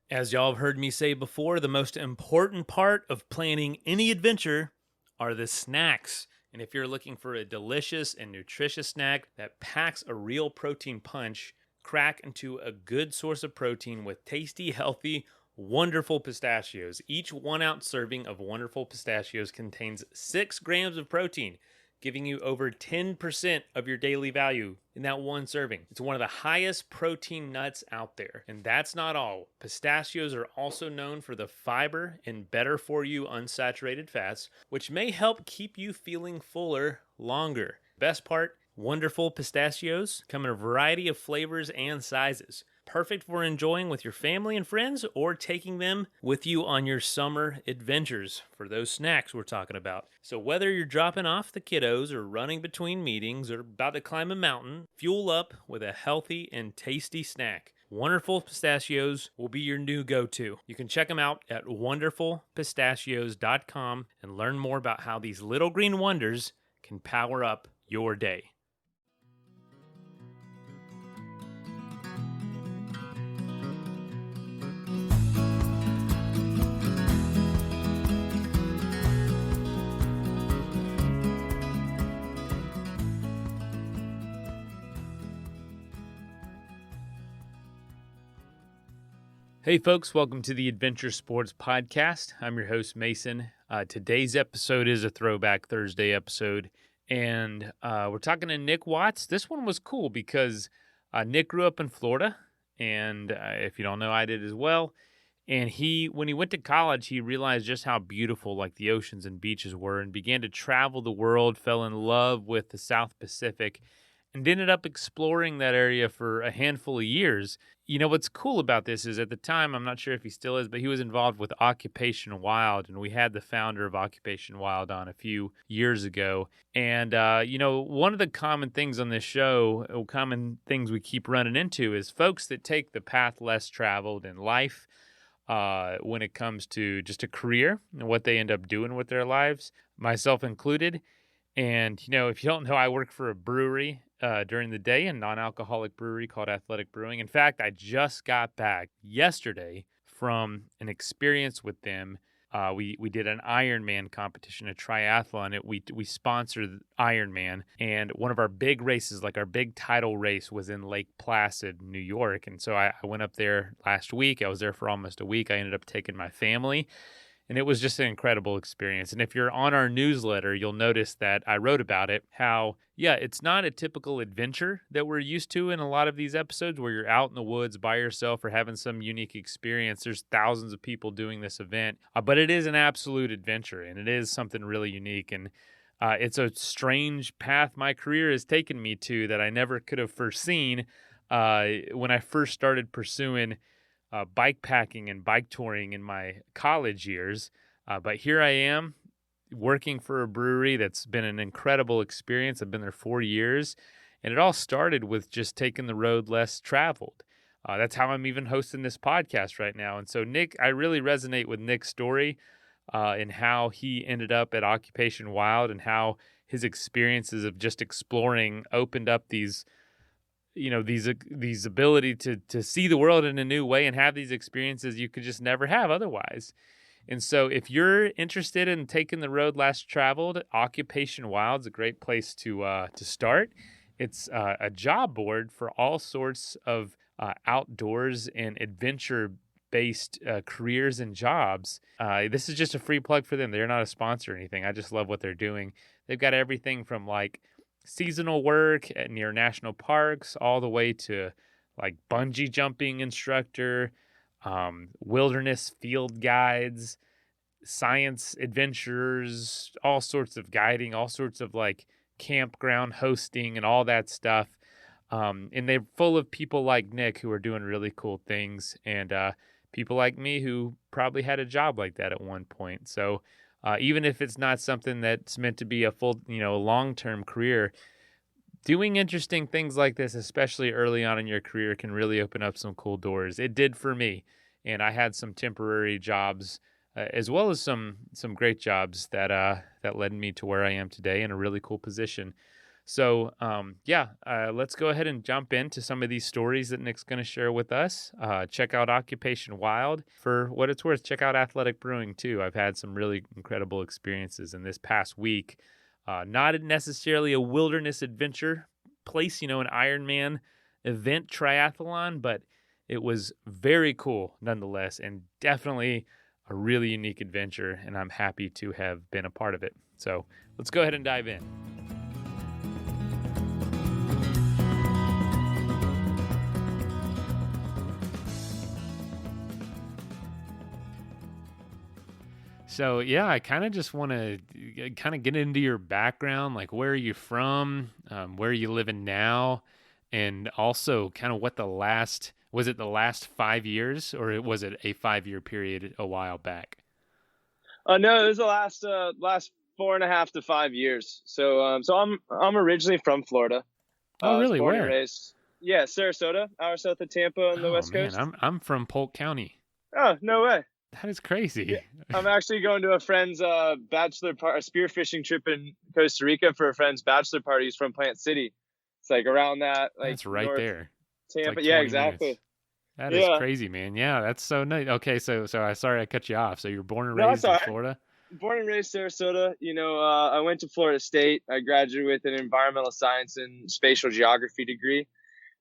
As y'all have heard me say before, the most important part of planning any adventure are the snacks. And if you're looking for a delicious and nutritious snack that packs a real protein punch, crack into a good source of protein with tasty, healthy, Wonderful Pistachios. Each 1 ounce serving of Wonderful Pistachios contains 6 grams of protein, giving you over 10% of your daily value in that one serving. It's one of the highest protein nuts out there. And that's not all. Pistachios are also known for the fiber and better for you unsaturated fats, which may help keep you feeling fuller longer. Best part, Wonderful Pistachios come in a variety of flavors and sizes. Perfect for enjoying with your family and friends or taking them with you on your summer adventures for those snacks we're talking about. So whether you're dropping off the kiddos or running between meetings or about to climb a mountain, fuel up with a healthy and tasty snack. Wonderful Pistachios will be your new go-to. You can check them out at wonderfulpistachios.com and learn more about how these little green wonders can power up your day. Hey folks, welcome to the Adventure Sports Podcast. I'm your host, Mason. Today's episode is a Throwback Thursday episode, and we're talking to Nick Watts. This one was cool because Nick grew up in Florida, and if you don't know, I did as well. And when he went to college, he realized just how beautiful like the oceans and beaches were and began to travel the world, fell in love with the South Pacific, and ended up exploring that area for a handful of years. You know, what's cool about this is at the time, I'm not sure if he still is, but he was involved with Occupation Wild, and we had the founder of Occupation Wild on a few years ago. And, one of the common things on this show, common things we keep running into is folks that take the path less traveled in life when it comes to just a career and what they end up doing with their lives, myself included. And, if you don't know, I work for a brewery during the day, a non-alcoholic brewery called Athletic Brewing. In fact, I just got back yesterday from an experience with them. We did an Ironman competition, a triathlon. We sponsored Ironman, and one of our big races, like our big title race, was in Lake Placid, New York. And so I went up there last week. I was there for almost a week. I ended up taking my family. And it was just an incredible experience. And if you're on our newsletter, you'll notice that I wrote about it, how, it's not a typical adventure that we're used to in a lot of these episodes where you're out in the woods by yourself or having some unique experience. There's thousands of people doing this event, but it is an absolute adventure, and it is something really unique. And it's a strange path my career has taken me to that I never could have foreseen when I first started pursuing bike packing and bike touring in my college years. But here I am working for a brewery that's been an incredible experience. I've been there 4 years, and it all started with just taking the road less traveled. That's how I'm even hosting this podcast right now. And so Nick, I really resonate with Nick's story and how he ended up at Occupation Wild and how his experiences of just exploring opened up these ability to see the world in a new way and have these experiences you could just never have otherwise. And so if you're interested in taking the road less traveled, Occupation Wild's a great place to start. It's a job board for all sorts of outdoors and adventure-based careers and jobs. This is just a free plug for them. They're not a sponsor or anything. I just love what they're doing. They've got everything from like seasonal work near national parks all the way to like bungee jumping instructor, wilderness field guides, science adventurers, all sorts of guiding, all sorts of like campground hosting and all that stuff. And they're full of people like Nick who are doing really cool things, and people like me who probably had a job like that at one point. So even if it's not something that's meant to be a full, long-term career, doing interesting things like this, especially early on in your career, can really open up some cool doors. It did for me, and I had some temporary jobs as well as some great jobs that led me to where I am today in a really cool position. So, let's go ahead and jump into some of these stories that Nick's going to share with us. Check out Occupation Wild. For what it's worth, check out Athletic Brewing too. I've had some really incredible experiences in this past week. Not necessarily a wilderness adventure place, an Ironman event triathlon, but it was very cool nonetheless, and definitely a really unique adventure, and I'm happy to have been a part of it. So let's go ahead and dive in. So, yeah, I kind of just want to get into your background, like where are you from, where are you living now, and also kind of what was it the last 5 years, or was it a 5-year period a while back? No, it was the last 4.5 to 5 years. So I'm originally from Florida. Oh, really? Born and Where? raised, yeah, Sarasota, hour south of Tampa on the West Coast. I'm from Polk County. Oh, no way. That is crazy. Yeah, I'm actually going to a friend's bachelor party, a spearfishing trip in Costa Rica for a friend's bachelor party. He's from Plant City. It's like around that, like that's right north there. Tampa. Like yeah, exactly. Minutes. That is crazy, man. Yeah, that's so nice. Okay, so I sorry I cut you off. So you're born and raised in Florida? Born and raised Sarasota. I went to Florida State. I graduated with an environmental science and spatial geography degree.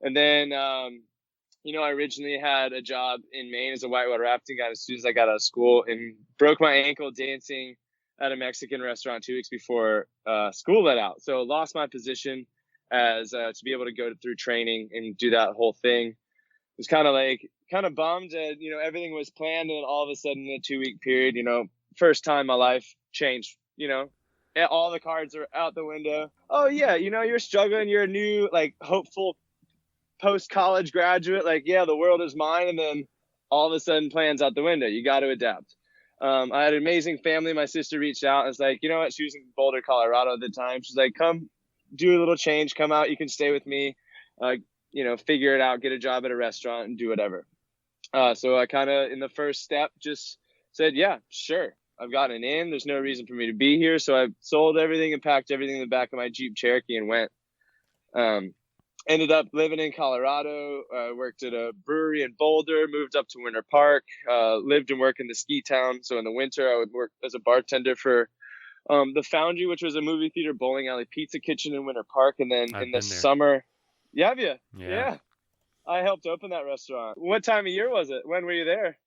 And then, I originally had a job in Maine as a whitewater rafting guide as soon as I got out of school, and broke my ankle dancing at a Mexican restaurant 2 weeks before school let out. So lost my position as to be able to go through training and do that whole thing. It was kind of bummed that, everything was planned, and all of a sudden in a 2-week period, first time my life changed, all the cards are out the window. Oh yeah. You're struggling. You're a new, hopeful post-college graduate. The world is mine. And then all of a sudden plans out the window. You got to adapt. I had an amazing family. My sister reached out and was like, you know what? She was in Boulder, Colorado at the time. She's like, come do a little change, come out. You can stay with me, figure it out, get a job at a restaurant and do whatever. So I kind of, in the first step, just said, yeah, sure. I've gotten in. There's no reason for me to be here. So I sold everything and packed everything in the back of my Jeep Cherokee and went. Ended up living in Colorado, worked at a brewery in Boulder, moved up to Winter Park, lived and worked in the ski town. So in the winter, I would work as a bartender for the Foundry, which was a movie theater, bowling alley, pizza kitchen in Winter Park. And then in the summer, have you? Yeah. I helped open that restaurant. What time of year was it? When were you there?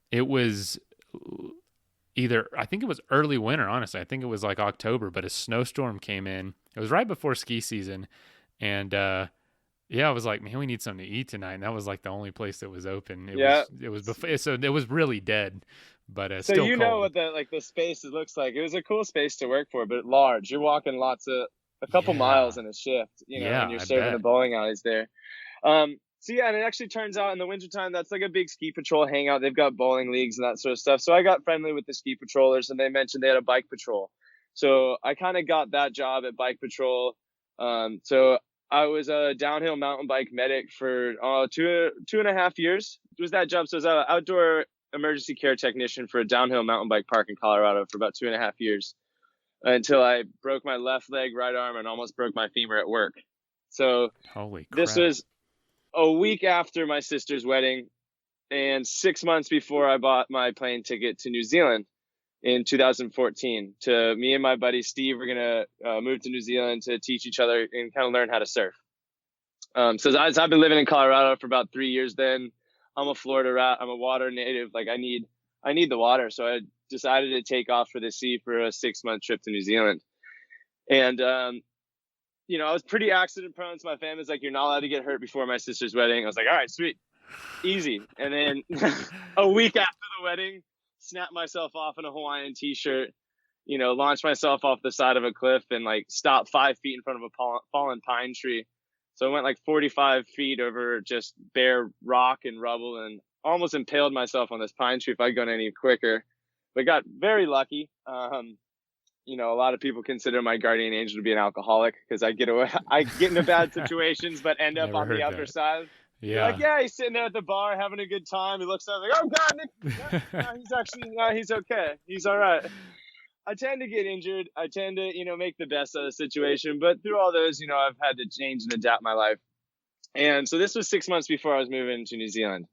It was I think it was early winter, honestly. I think it was like October, but a snowstorm came in. It was right before ski season. And I was like, man, we need something to eat tonight. And that was like the only place that was open. It was before, so it was really dead, but so still cold. Know what the space looks like. It was a cool space to work for, but large. You're walking a couple miles in a shift, and you're serving the bowling alleys there. And it actually turns out in the wintertime, that's like a big ski patrol hangout. They've got bowling leagues and that sort of stuff. So I got friendly with the ski patrollers, and they mentioned they had a bike patrol. So I kind of got that job at bike patrol. So I was a downhill mountain bike medic for 2.5 years. It was that job. So I was an outdoor emergency care technician for a downhill mountain bike park in Colorado for about 2.5 years, until I broke my left leg, right arm, and almost broke my femur at work. So holy crap. This was a week after my sister's wedding and 6 months before I bought my plane ticket to New Zealand in 2014. To me and my buddy Steve, we're going to move to New Zealand to teach each other and kind of learn how to surf. So as I've been living in Colorado for about 3 years then, I'm a Florida rat. I'm a water native. I need the water. So I decided to take off for the sea for a 6-month trip to New Zealand. And, I was pretty accident prone. So my family's like, you're not allowed to get hurt before my sister's wedding. I was like, all right, sweet, easy. And then a week after the wedding, snapped myself off in a Hawaiian t-shirt, launched myself off the side of a cliff and stopped 5 feet in front of a fallen pine tree. So I went 45 feet over just bare rock and rubble and almost impaled myself on this pine tree if I'd gone any quicker, but got very lucky. A lot of people consider my guardian angel to be an alcoholic because I get into bad situations, but end up on the other side. Yeah. He's sitting there at the bar having a good time. He looks up like, oh God, Nick. He's okay. He's all right. I tend to get injured. I tend to, make the best of the situation. But through all those, I've had to change and adapt my life. And so this was 6 months before I was moving to New Zealand.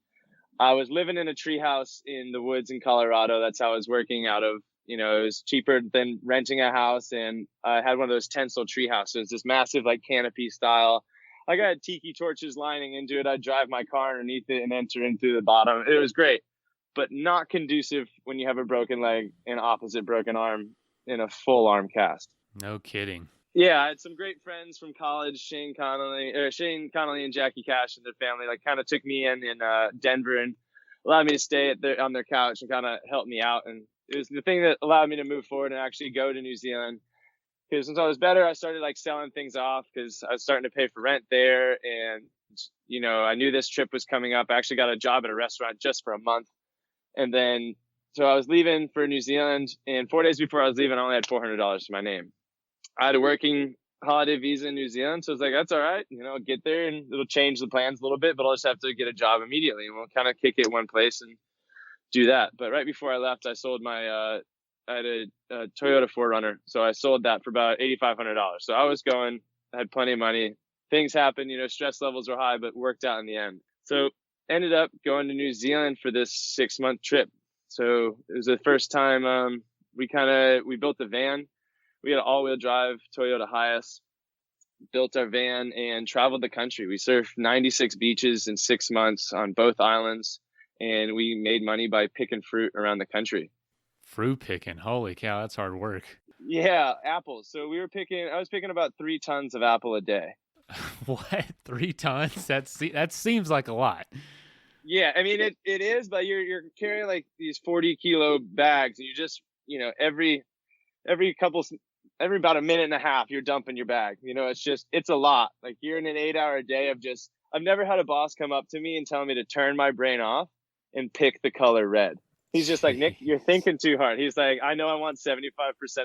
I was living in a treehouse in the woods in Colorado. That's how I was working out of. It was cheaper than renting a house, and I had one of those tencel tree houses, this massive like canopy style. I got tiki torches lining into it. I'd drive my car underneath it and enter in through the bottom. It was great, but not conducive when you have a broken leg and opposite broken arm in a full arm cast. No kidding. Yeah, I had some great friends from college, Shane Connolly and Jackie Cash and their family, like kind of took me in Denver and allowed me to stay on their couch and kind of help me out. And it was the thing that allowed me to move forward and actually go to New Zealand. Because since I was better, I started like selling things off because I was starting to pay for rent there. And, I knew this trip was coming up. I actually got a job at a restaurant just for a month. And then, so I was leaving for New Zealand, and 4 days before I was leaving, I only had $400 to my name. I had a working holiday visa in New Zealand, so I was like, that's all right. Get there and it'll change the plans a little bit, but I'll just have to get a job immediately and we'll kind of kick it one place and do that. But right before I left, I sold I had a Toyota 4Runner. So I sold that for about $8,500. So I was I had plenty of money. Things happened, stress levels were high, but worked out in the end. So ended up going to New Zealand for this 6-month trip. So it was the first time we built a van. We had an all-wheel drive Toyota Hiace, built our van and traveled the country. We surfed 96 beaches in 6 months on both islands, and we made money by picking fruit around the country. Fruit picking. Holy cow, that's hard work. Yeah, apples. So I was picking about 3 tons of apple a day. What? 3 tons? That seems like a lot. Yeah, I mean, it is, but you're carrying like these 40-kilo bags, and you just, every about a minute and a half, you're dumping your bag. It's a lot. Like you're in an 8-hour day of I've never had a boss come up to me and tell me to turn my brain off and pick the color red. He's just like, Nick, you're thinking too hard. He's like, I know I want 75%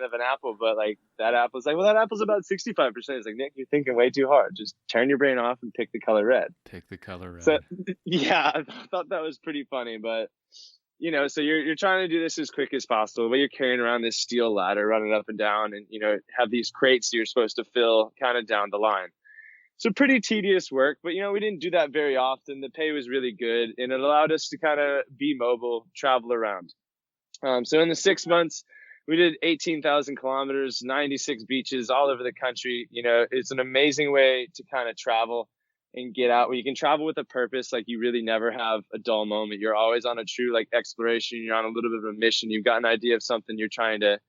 of an apple, but like that apple's like, well, that apple's about 65%. He's like, Nick, you're thinking way too hard. Just turn your brain off and pick the color red. Pick the color red. So yeah, I thought that was pretty funny, but so you're trying to do this as quick as possible, but you're carrying around this steel ladder, running up and down, and have these crates that you're supposed to fill kind of down the line. So pretty tedious work, but we didn't do that very often. The pay was really good, and it allowed us to kind of be mobile, travel around. So in the 6 months, we did 18,000 kilometers, 96 beaches all over the country. It's an amazing way to kind of travel and get out, where you can travel with a purpose. Like you really never have a dull moment. You're always on a true like exploration. You're on a little bit of a mission. You've got an idea of something you're trying to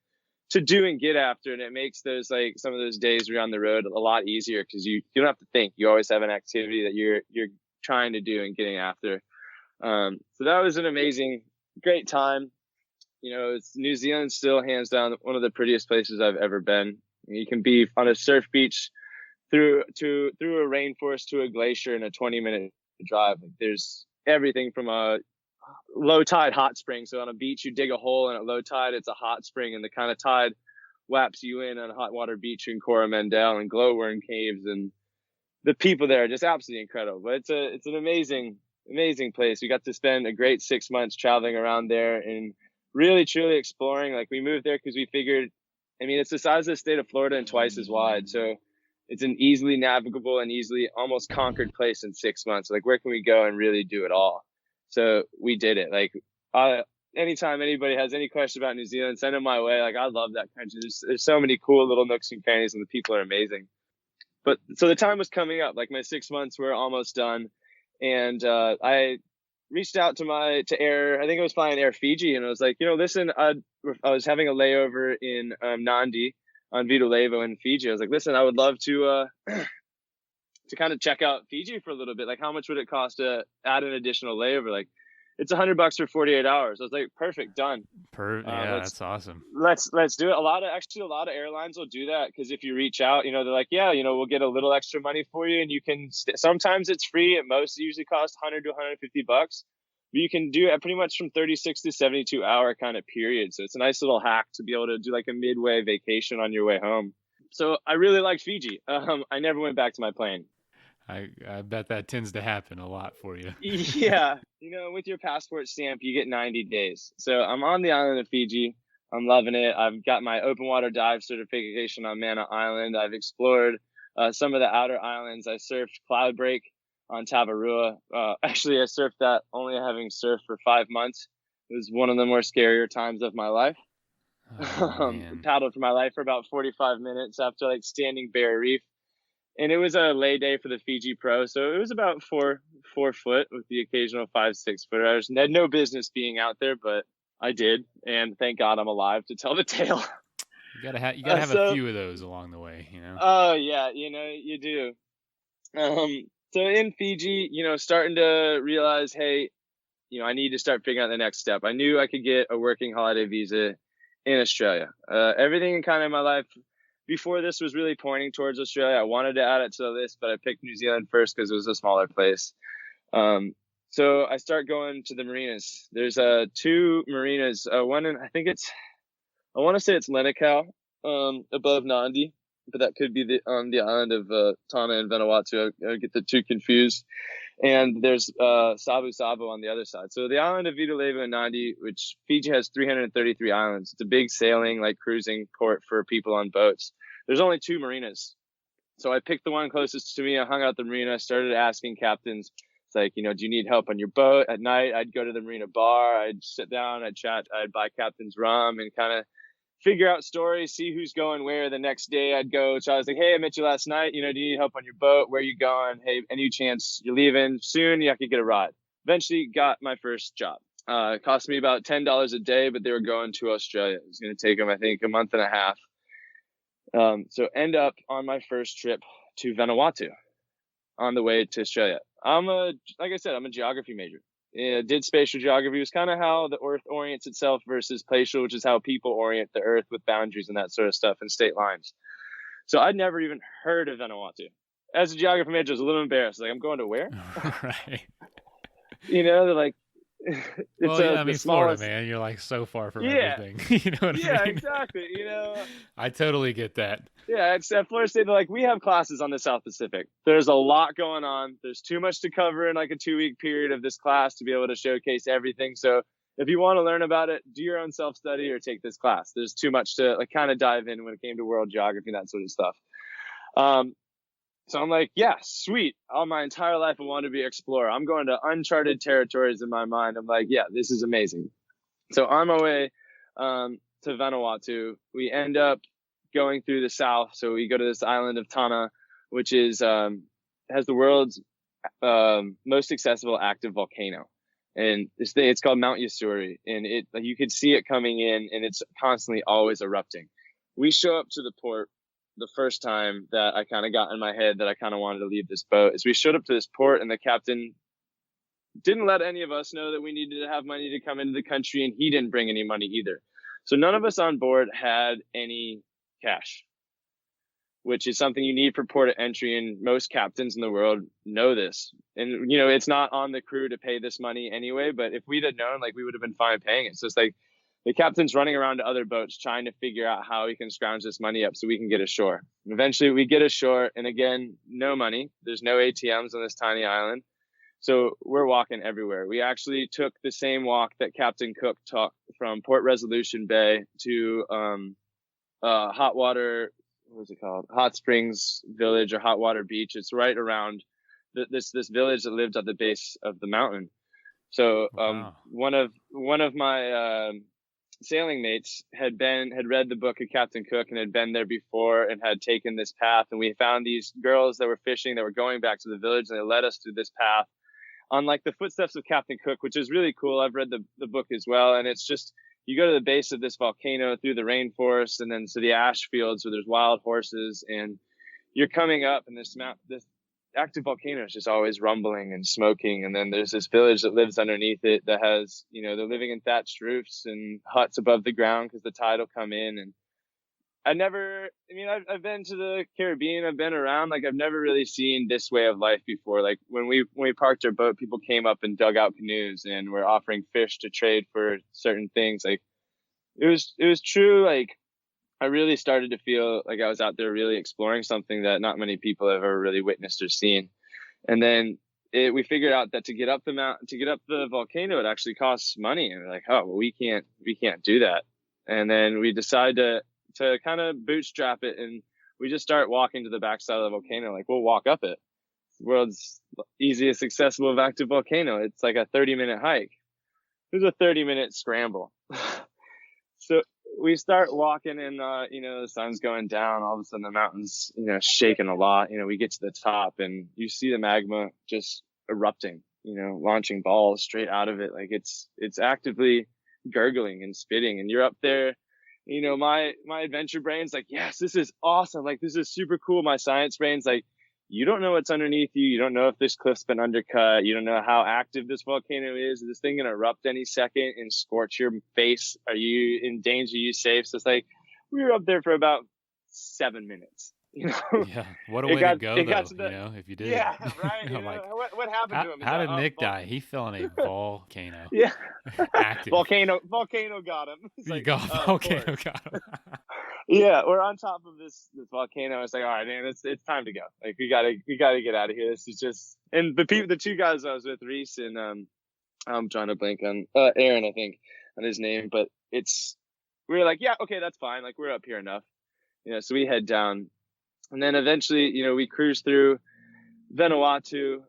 do and get after, and it makes those like some of those days where you're on the road a lot easier because you don't have to think. You always have an activity that you're trying to do and getting after. So that was an amazing, great time. New Zealand still hands down one of the prettiest places I've ever been. You can be on a surf beach through a rainforest to a glacier in a 20-minute drive. Like there's everything from a low tide hot spring. So on a beach, you dig a hole, and at low tide, it's a hot spring, and the kind of tide whaps you in on a hot water beach in Coromandel and glowworm caves, and the people there are just absolutely incredible. But it's an amazing place. We got to spend a great 6 months traveling around there and really truly exploring. Like we moved there because we figured, it's the size of the state of Florida and twice as wide. So it's an easily navigable and easily almost conquered place in 6 months. Like where can we go and really do it all? So we did it. Like anytime anybody has any question about New Zealand, send them my way. Like I love that country. There's so many cool little nooks and crannies, and the people are amazing. But so the time was coming up. Like my 6 months were almost done, and I reached out to Air. I think I was flying Air Fiji, and I was like, listen, I was having a layover in Nandi on Vito Levo in Fiji. I was like, listen, I would love to kind of check out Fiji for a little bit. Like, how much would it cost to add an additional layover? Like, it's $100 for 48 hours. I was like, perfect, done. That's awesome. Let's do it. A lot of airlines will do that because if you reach out, they're like, yeah, we'll get a little extra money for you, and you can. Sometimes it's free. At most, it usually costs $100 to $150. But you can do it pretty much from 36 to 72 hour kind of period. So it's a nice little hack to be able to do like a midway vacation on your way home. So I really liked Fiji. I never went back to my plane. I bet that tends to happen a lot for you. Yeah. With your passport stamp, you get 90 days. So I'm on the island of Fiji. I'm loving it. I've got my open water dive certification on Mana Island. I've explored some of the outer islands. I surfed Cloudbreak on Tavarua. Actually, I surfed that only having surfed for 5 months. It was one of the more scarier times of my life. Oh, Paddled for my life for about 45 minutes after like standing Barrier Reef. And it was a lay day for the Fiji Pro. So it was about 4 foot with the occasional 5-6 footer. I had no business being out there, but I did. And thank God I'm alive to tell the tale. You gotta have a few of those along the way, you know? Oh, yeah, you do. So in Fiji, starting to realize, hey, I need to start figuring out the next step. I knew I could get a working holiday visa in Australia. Everything kind of in my life before this was really pointing towards Australia. I wanted to add it to the list, but I picked New Zealand first because it was a smaller place. So I start going to the marinas. There's 2 marinas. One in, I want to say it's Lenakau, above Nandi, but that could be on the island of Tana and Vanuatu. I get the 2 confused. And there's Sabu Sabu on the other side. So the island of Vita Levu and Nandi, which Fiji has 333 islands. It's a big sailing, like cruising port for people on boats. There's only 2 marinas. So I picked the one closest to me. I hung out at the marina. I started asking captains, it's like, do you need help on your boat? At night, I'd go to the marina bar. I'd sit down, I'd chat, I'd buy captain's rum and kind of figure out stories, see who's going where. The next day I'd go. So I was like, hey, I met you last night. Do you need help on your boat? Where are you going? Hey, any chance you're leaving soon? I could get a ride. Eventually got my first job. It cost me about $10 a day, but they were going to Australia. It was going to take them, I think, a month and a half. So end up on my first trip to Vanuatu on the way to Australia. Like I said, I'm a geography major. Did spatial geography. It was kind of how the earth orients itself versus spatial, which is how people orient the earth with boundaries and that sort of stuff and state lines. So I'd never even heard of Vanuatu. As a geography major, I was a little embarrassed. Like, I'm going to where? Right. They're like, it's Florida, man. You're like so far from everything. You know what I mean? Yeah, exactly. I totally get that. Yeah, it's at Florida State. They're like, we have classes on the South Pacific. There's a lot going on. There's too much to cover in like a 2-week period of this class to be able to showcase everything. So if you want to learn about it, do your own self-study or take this class. There's too much to like kind of dive in when it came to world geography and that sort of stuff. So I'm like, yeah, sweet. All my entire life, I wanted to be an explorer. I'm going to uncharted territories in my mind. I'm like, yeah, this is amazing. So on my way to Vanuatu, we end up going through the south. So we go to this island of Tana, which is has the world's most accessible active volcano. And it's called Mount Yasuri. And you could see it coming in, and it's constantly always erupting. We show up to the port. The first time that I kind of got in my head that I kind of wanted to leave this boat is we showed up to this port, and the captain didn't let any of us know that we needed to have money to come into the country, and he didn't bring any money either. So none of us on board had any cash, which is something you need for port of entry, and most captains in the world know this. And it's not on the crew to pay this money anyway, but if we'd have known, like, we would have been fine paying it. So it's like the captain's running around to other boats trying to figure out how he can scrounge this money up so we can get ashore. Eventually we get ashore, and again, no money. There's no ATMs on this tiny island. So we're walking everywhere. We actually took the same walk that Captain Cook took from Port Resolution Bay to Hot Water, what was it called? Hot Springs Village or Hot Water Beach. It's right around this village that lived at the base of the mountain. So Wow. one of my sailing mates had read the book of Captain Cook and had been there before and had taken this path. And we found these girls that were fishing that were going back to the village, and they led us through this path on like the footsteps of Captain Cook, which is really cool. I've read the book as well. And it's just, you go to the base of this volcano through the rainforest and then to the ash fields where there's wild horses, and you're coming up, and this active volcano is just always rumbling and smoking. And then there's this village that lives underneath it that has, they're living in thatched roofs and huts above the ground because the tide will come in. And I've been to the Caribbean, I've been around, like, I've never really seen this way of life before. Like when we parked our boat, people came up and dug out canoes and were offering fish to trade for certain things. Like it was true. Like I really started to feel like I was out there really exploring something that not many people have ever really witnessed or seen. And then we figured out that to get up the volcano, it actually costs money. And we're like, oh, well, we can't do that. And then we decide to kind of bootstrap it, and we just start walking to the backside of the volcano. Like, we'll walk up it. It's the world's easiest accessible active volcano. It's like a 30-minute hike. It was a 30-minute scramble. So we start walking, and the sun's going down. All of a sudden the mountain's shaking a lot. We get to the top, and you see the magma just erupting, launching balls straight out of it. Like it's actively gurgling and spitting, and you're up there. My adventure brain's like, yes, this is awesome. Like, this is super cool. My science brain's like, you don't know what's underneath you. You don't know if this cliff's been undercut. You don't know how active this volcano is. Is this thing going to erupt any second and scorch your face? Are you in danger? Are you safe? So it's like, we were up there for about 7 minutes. Yeah, what a way to go, though, if you did. Yeah, right. What happened to him? How did Nick die? He fell in a volcano. Yeah. Active. Volcano got him. Volcano got him. Yeah, we're on top of this volcano. It's like, all right, man, it's time to go. Like, we gotta get out of here. This is just, and the two guys I was with, Reese and I'm trying to blank on Aaron, I think, on his name, but we were like, yeah, okay, that's fine. Like, we're up here enough. So we head down. And then eventually, we cruise through Vanuatu,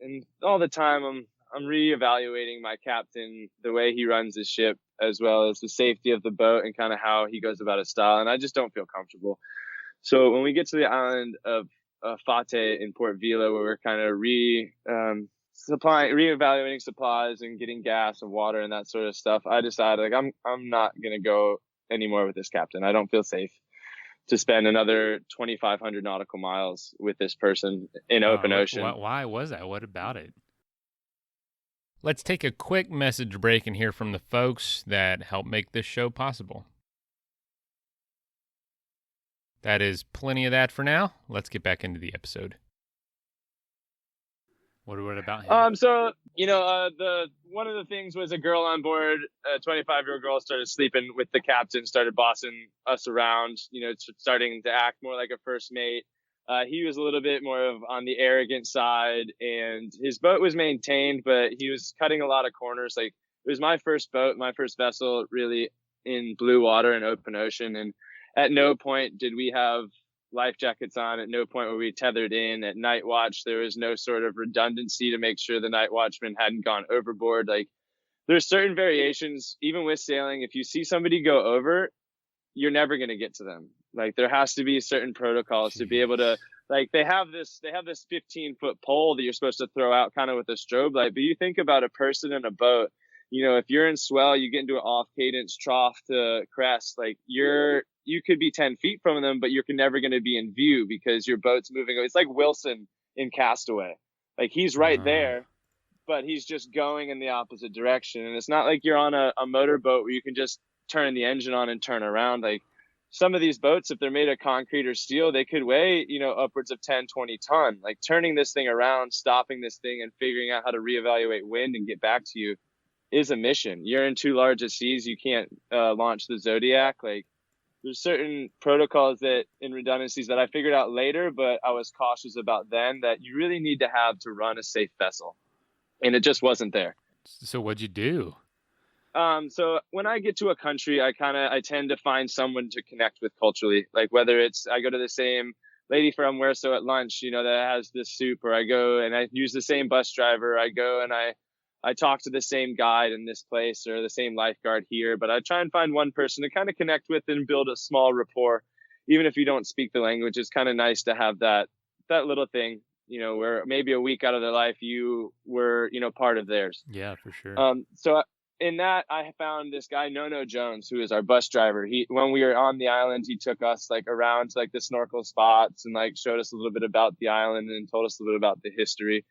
and all the time I'm reevaluating my captain, the way he runs his ship, as well as the safety of the boat and kind of how he goes about his style. And I just don't feel comfortable. So when we get to the island of Fate in Port Vila, where we're kind of reevaluating supplies and getting gas and water and that sort of stuff, I decided, like, I'm not gonna go anymore with this captain. I don't feel safe to spend another 2,500 nautical miles with this person in open ocean. Why was that? What about it? Let's take a quick message break and hear from the folks that help make this show possible. That is plenty of that for now. Let's get back into the episode. What about him? So, one of the things was a girl on board, a 25-year-old girl, started sleeping with the captain, started bossing us around, starting to act more like a first mate. He was a little bit more of on the arrogant side, and his boat was maintained, but he was cutting a lot of corners. Like, it was my first boat, my first vessel really in blue water and open ocean. And at no point did we have life jackets on. At no point were we tethered in. At night watch, there was no sort of redundancy to make sure the night watchman hadn't gone overboard. Like, there's certain variations, even with sailing. If you see somebody go over, you're never going to get to them. Like, there has to be certain protocols to be able to, like, they have this 15-foot pole that you're supposed to throw out kind of with a strobe light. But you think about a person in a boat, if you're in swell, you get into an off cadence trough to crest, like, you could be 10 feet from them, but you're never going to be in view because your boat's moving. It's like Wilson in Castaway. Like, he's right there, but he's just going in the opposite direction. And it's not like you're on a motorboat where you can just turn the engine on and turn around. Like, some of these boats, if they're made of concrete or steel, they could weigh, upwards of 10, 20 ton. Like, turning this thing around, stopping this thing, and figuring out how to reevaluate wind and get back to you is a mission. You're in too large a seas. You can't launch the Zodiac. Like, there's certain protocols and redundancies that I figured out later, but I was cautious about then, that you really need to have to run a safe vessel. And it just wasn't there. So what'd you do? So when I get to a country, I tend to find someone to connect with culturally. Like, whether it's I go to the same lady from Where So at lunch, that has this soup, or I go and I use the same bus driver. I go and I talk to the same guide in this place, or the same lifeguard here, but I try and find one person to kind of connect with and build a small rapport. Even if you don't speak the language, it's kind of nice to have that little thing, where maybe a week out of their life, you were, part of theirs. Yeah, for sure. So in that, I found this guy, Nono Jones, who is our bus driver. When we were on the island, he took us like around to like the snorkel spots and like showed us a little bit about the island and told us a little bit about the history.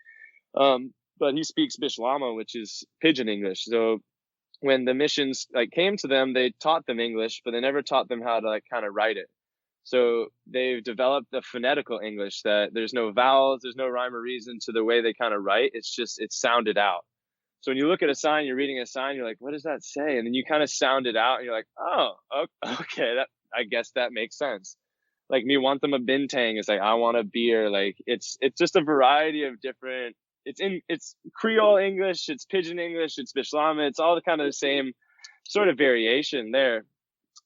But he speaks Bishlama, which is pidgin English. So when the missions like came to them, they taught them English, but they never taught them how to like kind of write it. So they've developed the phonetical English, that there's no vowels, there's no rhyme or reason to the way they kind of write. It's sounded out. So when you look at a sign, you're reading a sign, you're like, what does that say? And then you kind of sound it out and you're like, oh, okay, I guess that makes sense. Like, me want them a bintang is like, I want a beer. Like, it's just a variety of different, it's Creole English, it's pidgin English, it's Bishlama, it's all kind of the same sort of variation there.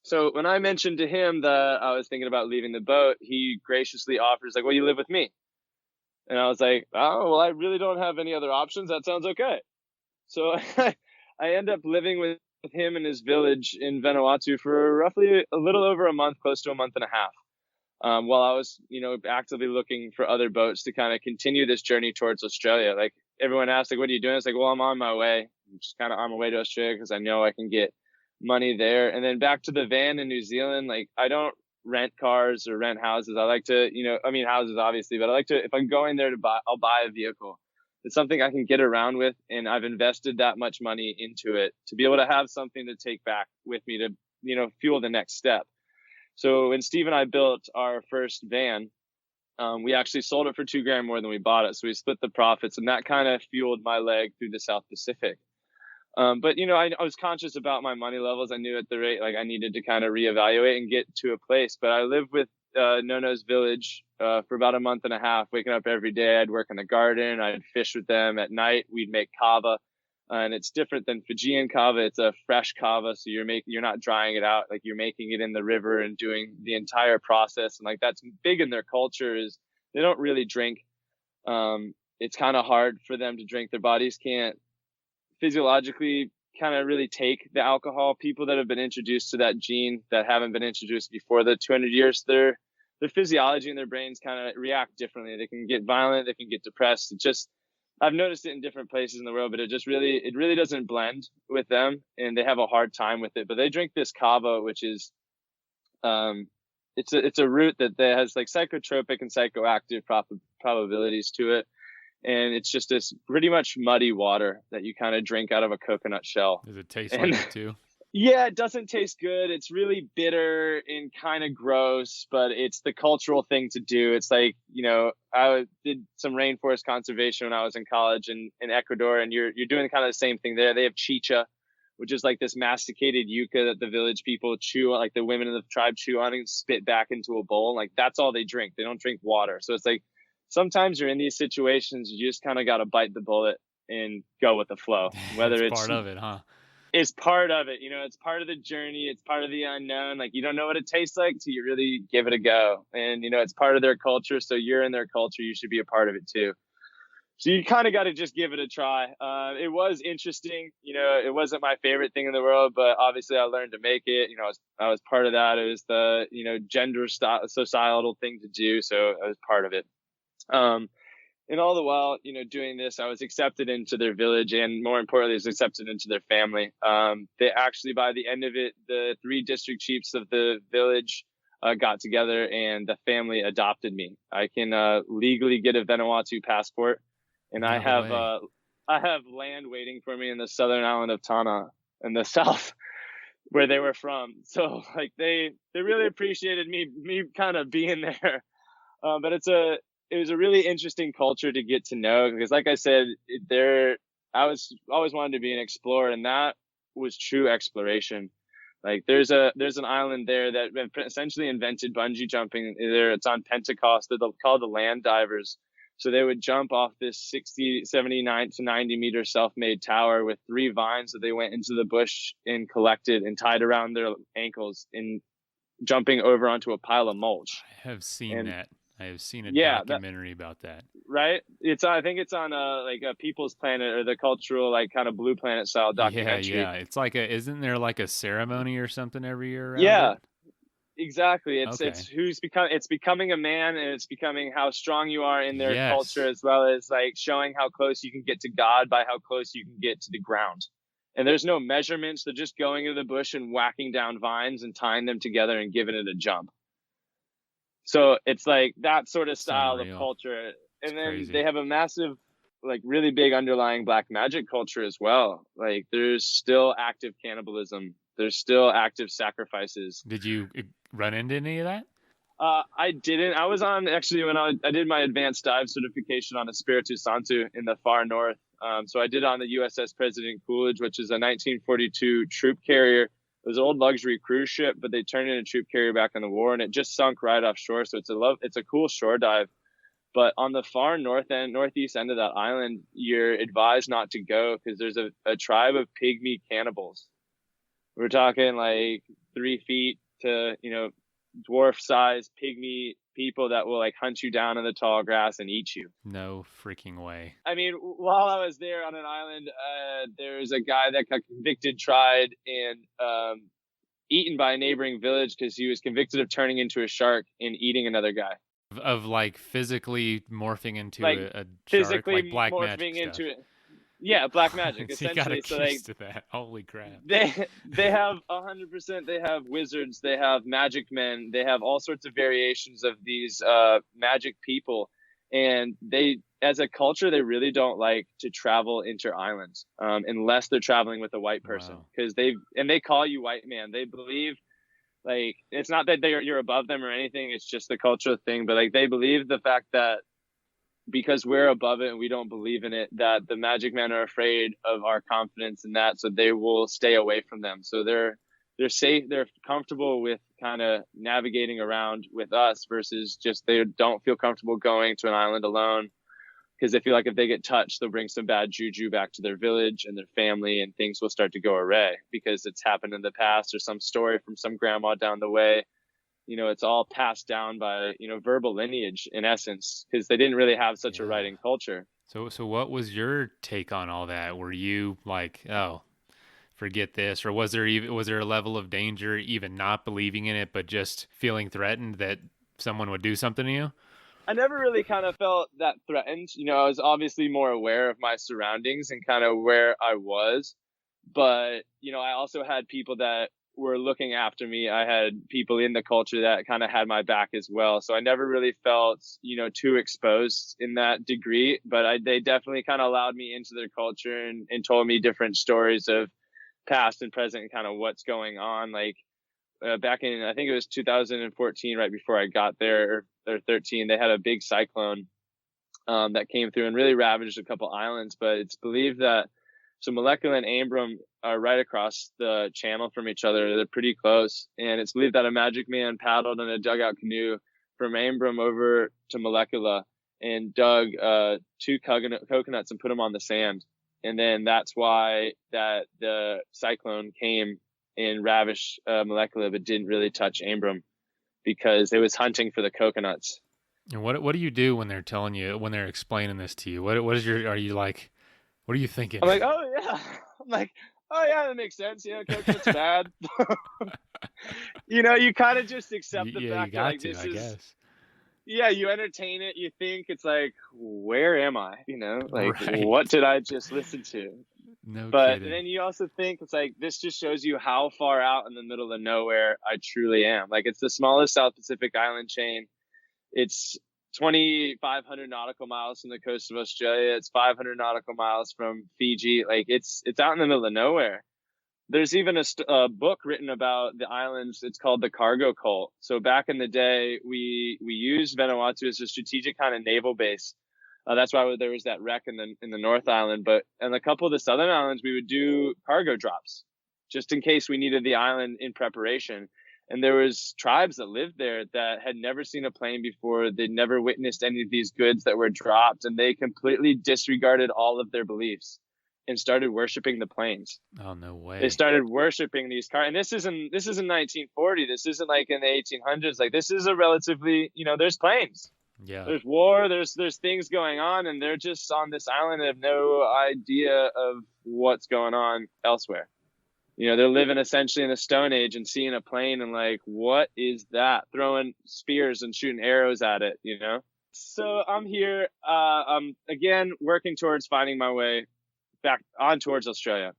So when I mentioned to him that I was thinking about leaving the boat, he graciously offers, like, well, you live with me. And I was like, oh, well, I really don't have any other options. That sounds okay. So I end up living with him in his village in Vanuatu for roughly a little over a month, close to a month and a half, while I was, actively looking for other boats to kind of continue this journey towards Australia. Like, everyone asks, like, what are you doing? It's like, well, I'm on my way. I'm just kind of on my way to Australia because I know I can get money there. And then back to the van in New Zealand, like, I don't rent cars or rent houses. I like to, houses obviously, but I like to, if I'm going there to buy, I'll buy a vehicle. It's something I can get around with, and I've invested that much money into it to be able to have something to take back with me to, fuel the next step. So when Steve and I built our first van, we actually sold it for $2,000 more than we bought it. So we split the profits, and that kind of fueled my leg through the South Pacific. But I was conscious about my money levels. I knew at the rate, like, I needed to kind of reevaluate and get to a place. But I lived with Nono's village for about a month and a half, waking up every day. I'd work in the garden. I'd fish with them at night. We'd make kava. And it's different than Fijian kava. It's a fresh kava, so you're not drying it out, like, you're making it in the river and doing the entire process. And like, that's big in their culture, is they don't really drink. It's kind of hard for them to drink. Their bodies can't physiologically kind of really take the alcohol. People that have been introduced to that gene that haven't been introduced before the 200 years, their physiology and their brains kind of react differently. They can get violent, they can get depressed. I've noticed it in different places in the world, but it really doesn't blend with them, and they have a hard time with it. But they drink this kava, which is, it's a root that has like psychotropic and psychoactive probabilities to it. And it's just this pretty much muddy water that you kind of drink out of a coconut shell. Does it taste like it too? Yeah, it doesn't taste good. It's really bitter and kind of gross, but it's the cultural thing to do. It's like, I did some rainforest conservation when I was in college in Ecuador, and you're doing kind of the same thing there. They have chicha, which is like this masticated yucca that the village people chew, like the women of the tribe chew on and spit back into a bowl. Like, that's all they drink. They don't drink water. So it's like, sometimes you're in these situations, you just kind of got to bite the bullet and go with the flow. Whether it's part of it, huh? It's part of it. It's part of the journey. It's part of the unknown. Like, you don't know what it tastes like till you really give it a go. And, it's part of their culture. So you're in their culture. You should be a part of it too. So you kind of got to just give it a try. It was interesting. It wasn't my favorite thing in the world, but obviously I learned to make it. I was part of that. It was the, gender societal thing to do. So I was part of it. And all the while, doing this, I was accepted into their village, and more importantly, I was accepted into their family. They actually, by the end of it, the 3 district chiefs of the village got together, and the family adopted me. I can legally get a Vanuatu passport, and I have land waiting for me in the southern island of Tana in the south, where they were from. So like, they really appreciated me kind of being there. But it was a really interesting culture to get to know, because like I said, I was always wanted to be an explorer, and that was true exploration. Like, there's an island there that essentially invented bungee jumping. It's on Pentecost. They're called the land divers. So they would jump off this 60, 79 to 90 meter self-made tower with 3 vines that they went into the bush and collected and tied around their ankles, and jumping over onto a pile of mulch. I have seen that. I have seen a documentary about that. Right? I think it's on a People's Planet, or the cultural, like, kind of Blue Planet style documentary. Yeah. It's like isn't there like a ceremony or something every year around Yeah, it? exactly. It's becoming a man, and it's becoming how strong you are in their culture, as well as like showing how close you can get to God by how close you can get to the ground. And there's no measurements. They're just going into the bush and whacking down vines and tying them together and giving it a jump. So it's like that sort of style of culture. And then crazy. They have a massive, like, really big underlying black magic culture as well. Like, there's still active cannibalism. There's still active sacrifices. Did you run into any of that? I didn't. I was on, actually, when I did my advanced dive certification on Espiritu Santo in the far north. So I did on the USS President Coolidge, which is a 1942 troop carrier. It was an old luxury cruise ship, but they turned it into a troop carrier back in the war, and it just sunk right offshore. So it's a cool shore dive. But on the far northeast end of that island, you're advised not to go, because there's a tribe of pygmy cannibals We're talking like 3 feet to, dwarf size pygmy people that will like hunt you down in the tall grass and eat you. No freaking way. I mean, while I was there on an island, there's a guy that got convicted, tried, and eaten by a neighboring village because he was convicted of turning into a shark and eating another guy. Of like physically morphing into Like a shark, physically like black magic morphing stuff. into it. Yeah, black magic, So you got essentially. So like accused of that. Holy crap. they have 100%. They have wizards. They have magic men. They have all sorts of variations of these magic people, and they, as a culture, they really don't like to travel inter islands unless they're traveling with a white person, because they call you white man. They believe, like, it's not that you're above them or anything. It's just the cultural thing. But like, they believe the fact that because we're above it and we don't believe in it, that the magic men are afraid of our confidence in that, so they will stay away from them. So they're safe, they're comfortable with kind of navigating around with us, versus just they don't feel comfortable going to an island alone, because they feel like if they get touched, they'll bring some bad juju back to their village and their family, and things will start to go awry because it's happened in the past, or some story from some grandma down the way. It's all passed down by, verbal lineage in essence, because they didn't really have such a writing culture. So what was your take on all that? Were you like, oh, forget this? Or was there a level of danger, even not believing in it, but just feeling threatened that someone would do something to you? I never really kind of felt that threatened. I was obviously more aware of my surroundings and kind of where I was. But, I also had people that were looking after me. I had people in the culture that kind of had my back as well. So I never really felt, too exposed in that degree. But they definitely kind of allowed me into their culture and told me different stories of past and present and kind of what's going on. Like back in, I think it was 2014, right before I got there, or 13, they had a big cyclone that came through and really ravaged a couple islands. But it's believed that, so Molecular and Ambrum are right across the channel from each other. They're pretty close. And it's believed that a magic man paddled in a dugout canoe from Ambrum over to Molecular and dug 2 coconuts and put them on the sand. And then that's why that the cyclone came and ravished Molecular, but didn't really touch Ambrum, because it was hunting for the coconuts. And what do you do when they're telling you, when they're explaining this to you? What is your, are you like, what are you thinking? I'm like, oh yeah. I'm like, oh yeah, that makes sense. Coconut's bad. You kind of just accept the fact that, like, this is, guess. Yeah, you entertain it. You think it's like, where am I? Like, what did I just listen to? But kidding. Then you also think it's like, this just shows you how far out in the middle of nowhere I truly am. Like, it's the smallest South Pacific island chain. It's 2,500 nautical miles from the coast of Australia. It's 500 nautical miles from Fiji. Like, it's out in the middle of nowhere. There's even a book written about the islands. It's called The Cargo Cult. So back in the day, we used Vanuatu as a strategic kind of naval base. That's why there was that wreck in the North Island. But in a couple of the southern islands, we would do cargo drops just in case we needed the island in preparation. And there was tribes that lived there that had never seen a plane before. They'd never witnessed any of these goods that were dropped, and they completely disregarded all of their beliefs and started worshiping the planes. Oh, no way. They started worshiping these cars. And this isn't 1940. This isn't like in the 1800s. Like, this is a relatively, there's planes. Yeah. There's war, there's things going on, and they're just on this island and have no idea of what's going on elsewhere. They're living essentially in the Stone Age and seeing a plane and like, what is that? Throwing spears and shooting arrows at it, So I'm here, I'm again working towards finding my way back on towards Australia.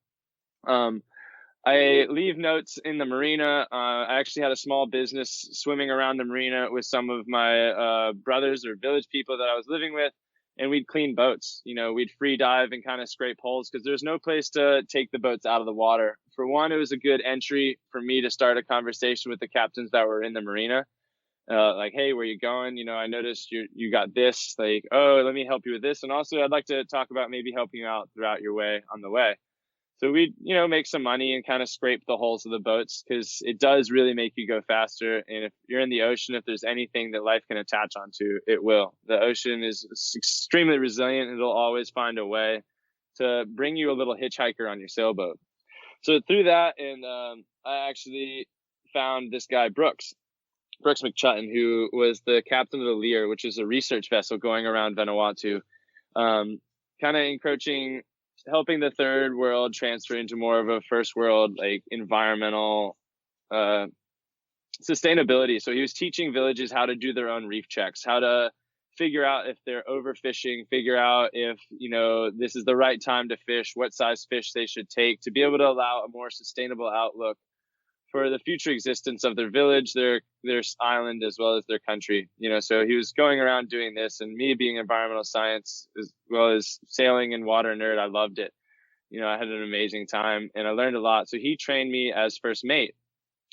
I leave notes in the marina. I actually had a small business swimming around the marina with some of my brothers or village people that I was living with. And we'd clean boats. We'd free dive and kind of scrape holes because there's no place to take the boats out of the water. For one, it was a good entry for me to start a conversation with the captains that were in the marina. Like, hey, where you going? I noticed you got this. Like, oh, let me help you with this. And also, I'd like to talk about maybe helping you out throughout your way on the way. So we'd, make some money and kind of scrape the holes of the boats, because it does really make you go faster. And if you're in the ocean, if there's anything that life can attach onto, it will. The ocean is extremely resilient. It'll always find a way to bring you a little hitchhiker on your sailboat. So through that, and I actually found this guy, Brooks McChutton, who was the captain of the Lear, which is a research vessel going around Vanuatu, kind of encroaching, helping the third world transfer into more of a first world, like environmental sustainability. So he was teaching villages how to do their own reef checks, how to figure out if they're overfishing, figure out if, this is the right time to fish, what size fish they should take to be able to allow a more sustainable outlook for the future existence of their village, their island, as well as their country. So he was going around doing this, and me being environmental science as well as sailing and water nerd, I loved it. I had an amazing time and I learned a lot. So he trained me as first mate,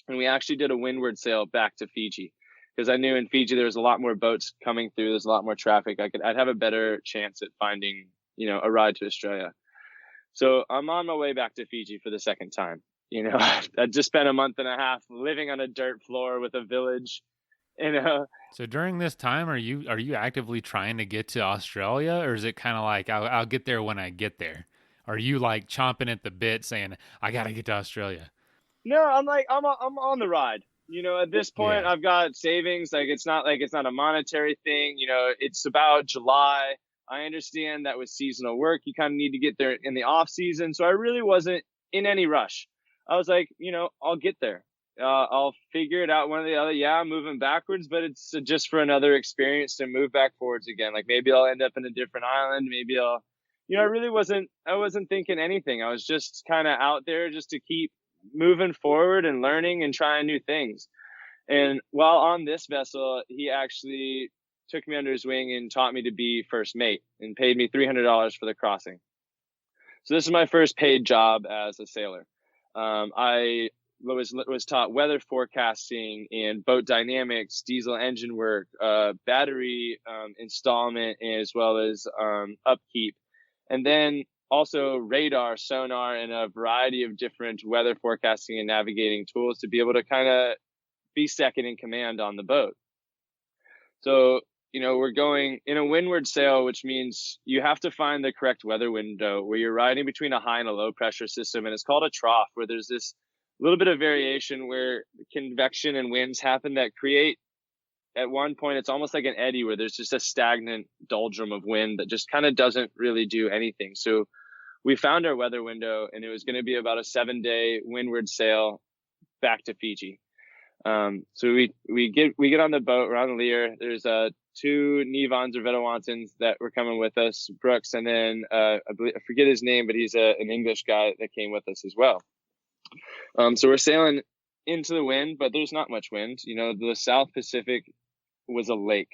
and we actually did a windward sail back to Fiji, because I knew in Fiji there was a lot more boats coming through. There's a lot more traffic. I'd have a better chance at finding, a ride to Australia. So I'm on my way back to Fiji for the second time. I just spent a month and a half living on a dirt floor with a village. So during this time, are you actively trying to get to Australia, or is it kind of like I'll get there when I get there? Are you like chomping at the bit saying I got to get to Australia? No, I'm on the ride. At this point, Yeah. I've got savings. It's not a monetary thing. It's about July. I understand that with seasonal work, you kind of need to get there in the off season. So I really wasn't in any rush. I was like, I'll get there. I'll figure it out one or the other. Yeah, I'm moving backwards, but it's just for another experience to move back forwards again. Like maybe I'll end up in a different island. Maybe I wasn't thinking anything. I was just kind of out there just to keep moving forward and learning and trying new things. And while on this vessel, he actually took me under his wing and taught me to be first mate and paid me $300 for the crossing. So this is my first paid job as a sailor. I was taught weather forecasting and boat dynamics, diesel engine work, battery installment, as well as upkeep. And then also radar, sonar, and a variety of different weather forecasting and navigating tools to be able to kind of be second in command on the boat. So, we're going in a windward sail, which means you have to find the correct weather window where you're riding between a high and a low pressure system. And it's called a trough, where there's this little bit of variation where convection and winds happen that create, at one point, it's almost like an eddy where there's just a stagnant doldrum of wind that just kind of doesn't really do anything. So we found our weather window, and it was going to be about a 7-day windward sail back to Fiji. So we get on the boat. We're on the Lear. There's 2 Nivans or Vedawantans that were coming with us, Brooks, and then I forget his name, but he's an English guy that came with us as well. So we're sailing into the wind, but there's not much wind. The South Pacific was a lake.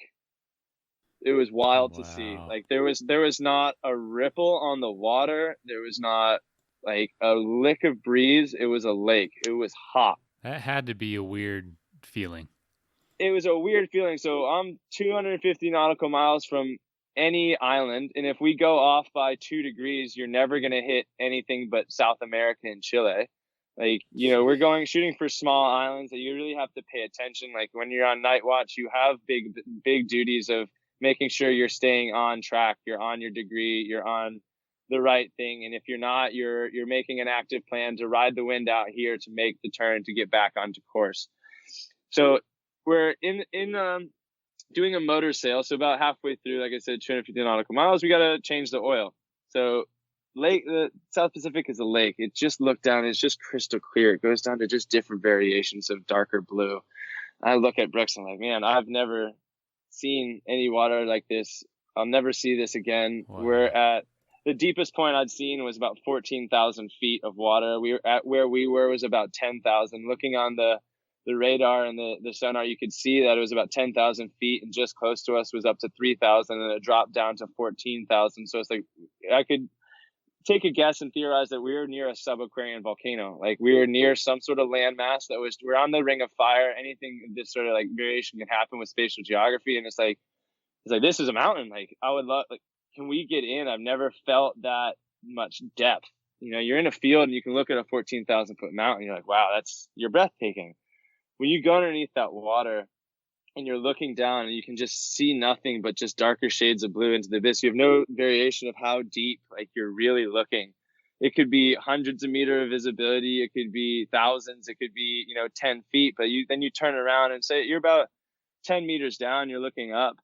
It was wild to see. Like there was not a ripple on the water. There was not like a lick of breeze. It was a lake. It was hot. That had to be a weird feeling. It was a weird feeling. So I'm 250 nautical miles from any island, and if we go off by 2 degrees, you're never going to hit anything but South America and Chile. Like, we're shooting for small islands that you really have to pay attention. Like when you're on night watch, you have big duties of making sure you're staying on track, you're on your degree, you're on the right thing. And if you're not, you're making an active plan to ride the wind out here to make the turn to get back onto course. So we're in doing a motor sail. So about halfway through, like I said, 250 nautical miles, we got to change the oil. So the South Pacific is a lake. It just looked down. It's just crystal clear. It goes down to just different variations of darker blue. I look at Brooks and I'm like, man, I've never seen any water like this. I'll never see this again. Wow. We're at the deepest point I'd seen was about 14,000 feet of water. We were at where we were was about 10,000. Looking on the radar and the sonar, you could see that it was about 10,000 feet, and just close to us was up to 3,000, and it dropped down to 14,000. So it's like I could take a guess and theorize that we were near a subaquarian volcano. Like we were near some sort of landmass we're on the ring of fire. Anything this sort of like variation can happen with spatial geography. And it's like, this is a mountain. Like I would love, like, can we get in? I've never felt that much depth. You're in a field and you can look at a 14,000 foot mountain. You're like, wow, you're breathtaking. When you go underneath that water and you're looking down and you can just see nothing but just darker shades of blue into the abyss, you have no variation of how deep, like you're really looking. it could be hundreds of meters of visibility. It could be thousands. It could be, 10 feet. But then you turn around and say you're about 10 meters down, you're looking up,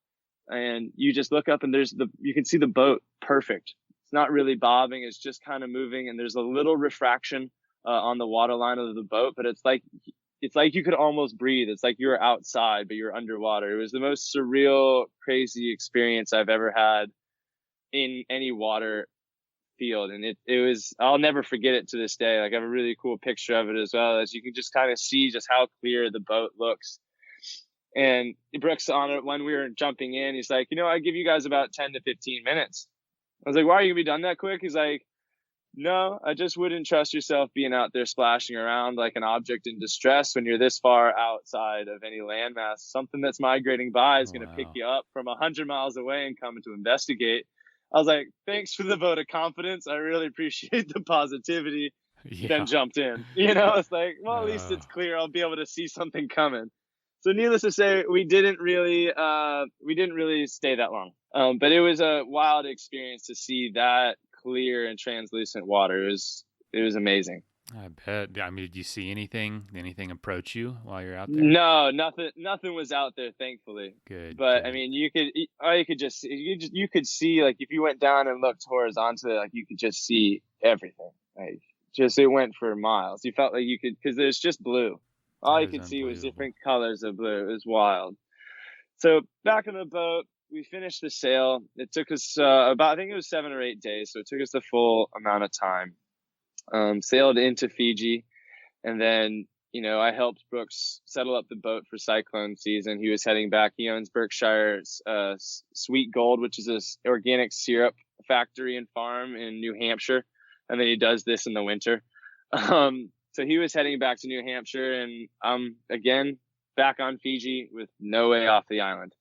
and you just look up and you can see the boat perfect. It's not really bobbing. It's just kind of moving. And there's a little refraction on the water line of the boat, but it's like you could almost breathe. It's like you're outside, but you're underwater. It was the most surreal, crazy experience I've ever had in any water field. And it was, I'll never forget it to this day. Like, I have a really cool picture of it, as well as you can just kind of see just how clear the boat looks. And Brooks, on it when we were jumping in, he's like, I give you guys about 10 to 15 minutes. I was like, why are you gonna be done that quick? He's like, no, I just wouldn't trust yourself being out there splashing around like an object in distress when you're this far outside of any landmass. Something that's migrating by is going to pick you up from 100 miles away and come to investigate. I was like, thanks for the vote of confidence. I really appreciate the positivity. Yeah. Then jumped in. It's like, well, at least it's clear. I'll be able to see something coming. So needless to say, we didn't really stay that long. But it was a wild experience to see that clear and translucent water. It was amazing. I bet. I mean, did you see anything approach you while you're out there? No, nothing was out there, thankfully. Good. But good. I mean, you could see, like, if you went down and looked horizontally, like, you could just see everything. Like, just, it went for miles. You felt like you could, because there's just blue. All you could see was different colors of blue. It was wild. So back on the boat, we finished the sail. It took us I think it was 7 or 8 days. So it took us the full amount of time. Sailed into Fiji. And then, I helped Brooks settle up the boat for cyclone season. He was heading back. He owns Berkshire's Sweet Gold, which is this organic syrup factory and farm in New Hampshire. And then he does this in the winter. So he was heading back to New Hampshire, and I'm again back on Fiji with no way off the island.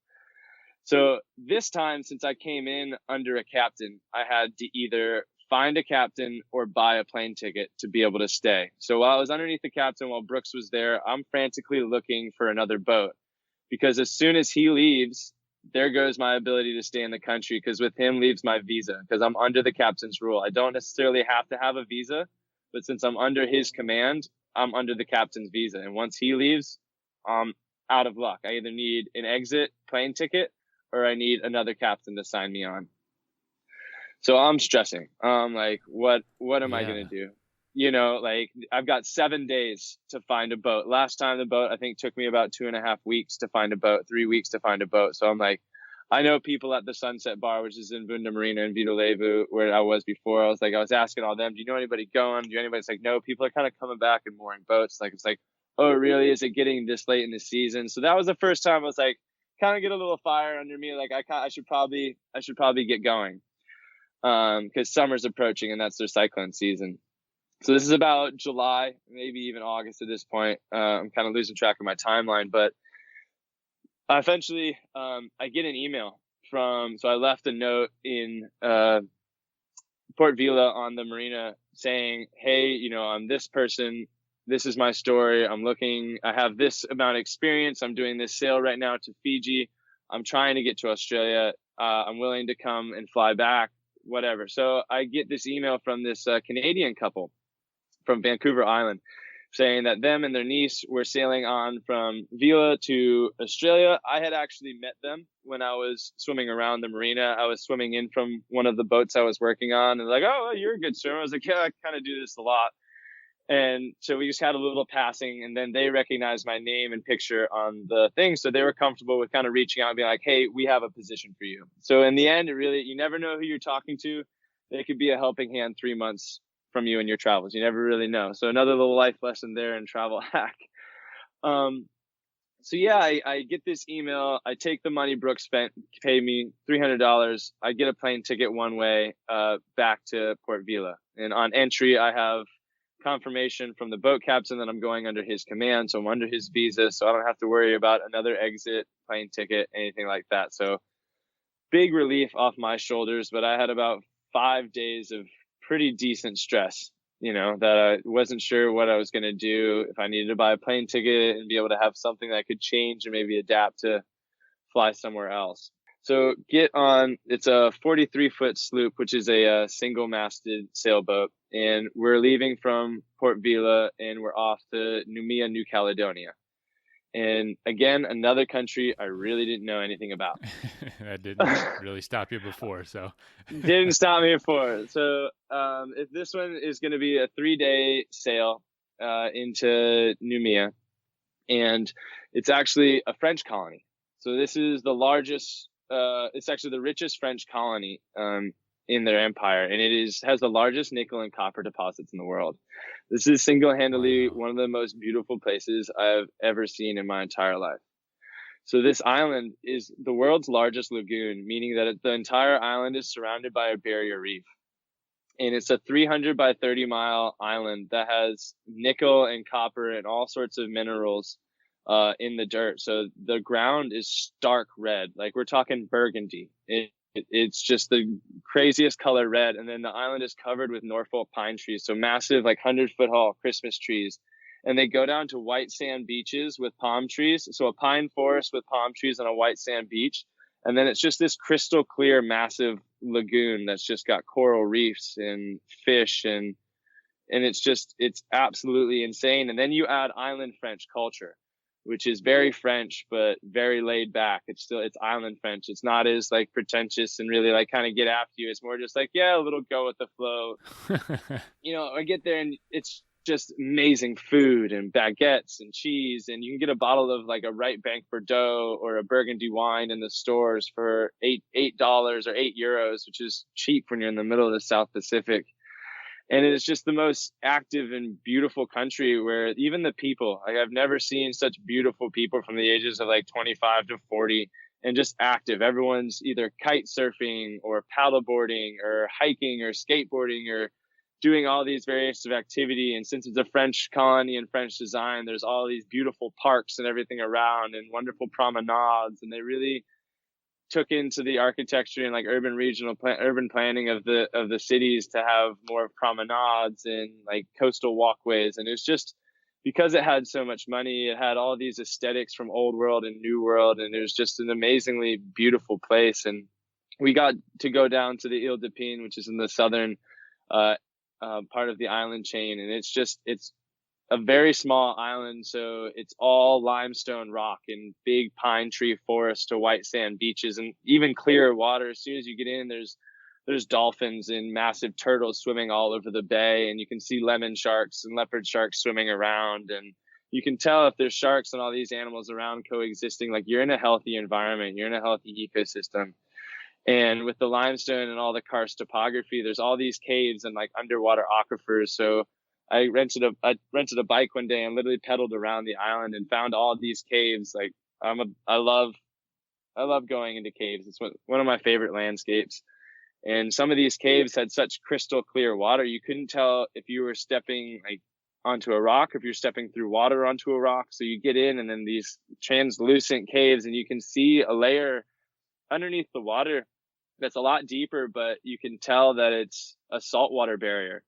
So this time, since I came in under a captain, I had to either find a captain or buy a plane ticket to be able to stay. So while I was underneath the captain, while Brooks was there, I'm frantically looking for another boat, because as soon as he leaves, there goes my ability to stay in the country, because with him leaves my visa, because I'm under the captain's rule. I don't necessarily have to have a visa, but since I'm under his command, I'm under the captain's visa. And once he leaves, I'm out of luck. I either need an exit plane ticket or I need another captain to sign me on. So I'm stressing. I'm like, what am I going to do? Like, I've got 7 days to find a boat. Last time the boat, I think, took me about 2.5 weeks to find a boat, 3 weeks to find a boat. So I'm like, I know people at the Sunset Bar, which is in Bunda Marina in Vito Levu, where I was before. I was asking all them, do you know anybody going? It's like, no, people are kind of coming back and mooring boats. Like, it's like, oh, really? Is it getting this late in the season? So that was the first time I was like, kind of get a little fire under me. Like, I should probably get going. Because summer's approaching and that's their cyclone season. So this is about July, maybe even August at this point. I'm kind of losing track of my timeline, but eventually, I get an email so I left a note in Port Vila on the marina saying, hey, I'm this person. This is my story. I have this amount of experience. I'm doing this sail right now to Fiji. I'm trying to get to Australia. I'm willing to come and fly back, whatever. So I get this email from this Canadian couple from Vancouver Island, saying that them and their niece were sailing on from Vila to Australia. I had actually met them when I was swimming around the marina. I was swimming in from one of the boats I was working on, and like, oh, you're a good swimmer. I was like, yeah, I kind of do this a lot. And so we just had a little passing, and then they recognized my name and picture on the thing. So they were comfortable with kind of reaching out and being like, hey, we have a position for you. So in the end, you never know who you're talking to. They could be a helping hand 3 months from you in your travels. You never really know. So another little life lesson there and travel hack. So yeah, I get this email. I take the money Brooks spent, pay me $300. I get a plane ticket one way back to Port Vila. And on entry, I have confirmation from the boat captain that I'm going under his command. So I'm under his visa. So I don't have to worry about another exit, plane ticket, anything like that. So big relief off my shoulders. But I had about 5 days of pretty decent stress, that I wasn't sure what I was going to do, if I needed to buy a plane ticket and be able to have something that I could change and maybe adapt to fly somewhere else. So get on, it's a 43-foot sloop, which is a single masted sailboat. And we're leaving from Port Vila and we're off to Noumea, New Caledonia. And again, another country I really didn't know anything about. That didn't really stop you before, so. Didn't stop me before. So if this one is going to be a 3-day sail into Noumea, and it's actually a French colony. So this is the largest, it's actually the richest French colony in their empire, and has the largest nickel and copper deposits in the world. This is single-handedly one of the most beautiful places I've ever seen in my entire life. So this island is the world's largest lagoon, meaning that the entire island is surrounded by a barrier reef. And it's a 300 by 30 mile island that has nickel and copper and all sorts of minerals in the dirt. So the ground is stark red, like we're talking burgundy. It's just the craziest color red. And then the island is covered with Norfolk pine trees. So massive, like 100-foot tall Christmas trees. And they go down to white sand beaches with palm trees. So a pine forest with palm trees on a white sand beach. And then it's just this crystal clear, massive lagoon that's just got coral reefs and fish. And it's absolutely insane. And then you add island French culture, which is very French, but very laid back. It's island French. It's not as like pretentious and really like kind of get after you. It's more just like, yeah, a little go with the flow. I get there and it's just amazing food and baguettes and cheese. And you can get a bottle of like a Right Bank Bordeaux or a Burgundy wine in the stores for $8 or €8, which is cheap when you're in the middle of the South Pacific. And it's just the most active and beautiful country where even the people, like I've never seen such beautiful people from the ages of like 25 to 40 and just active. Everyone's either kite surfing or paddleboarding or hiking or skateboarding or doing all these various of activity. And since it's a French colony and French design, there's all these beautiful parks and everything around and wonderful promenades. And they really took into the architecture and like urban planning of the cities to have more promenades and like coastal walkways. And it was just because it had so much money, it had all these aesthetics from old world and new world. And it was just an amazingly beautiful place. And we got to go down to the Ile de Pine, which is in the southern part of the island chain. And it's a very small island. So it's all limestone rock and big pine tree forest to white sand beaches and even clear water. As soon as you get in, there's dolphins and massive turtles swimming all over the bay. And you can see lemon sharks and leopard sharks swimming around. And you can tell if there's sharks and all these animals around coexisting, like you're in a healthy environment, you're in a healthy ecosystem. And with the limestone and all the karst topography, there's all these caves and like underwater aquifers. So I rented a bike one day and literally pedaled around the island and found all these caves. Like I love going into caves. It's one of my favorite landscapes. And some of these caves had such crystal clear water. You couldn't tell if you were stepping like onto a rock, if you're stepping through water onto a rock. So you get in and then these translucent caves and you can see a layer underneath the water that's a lot deeper, but you can tell that it's a saltwater barrier.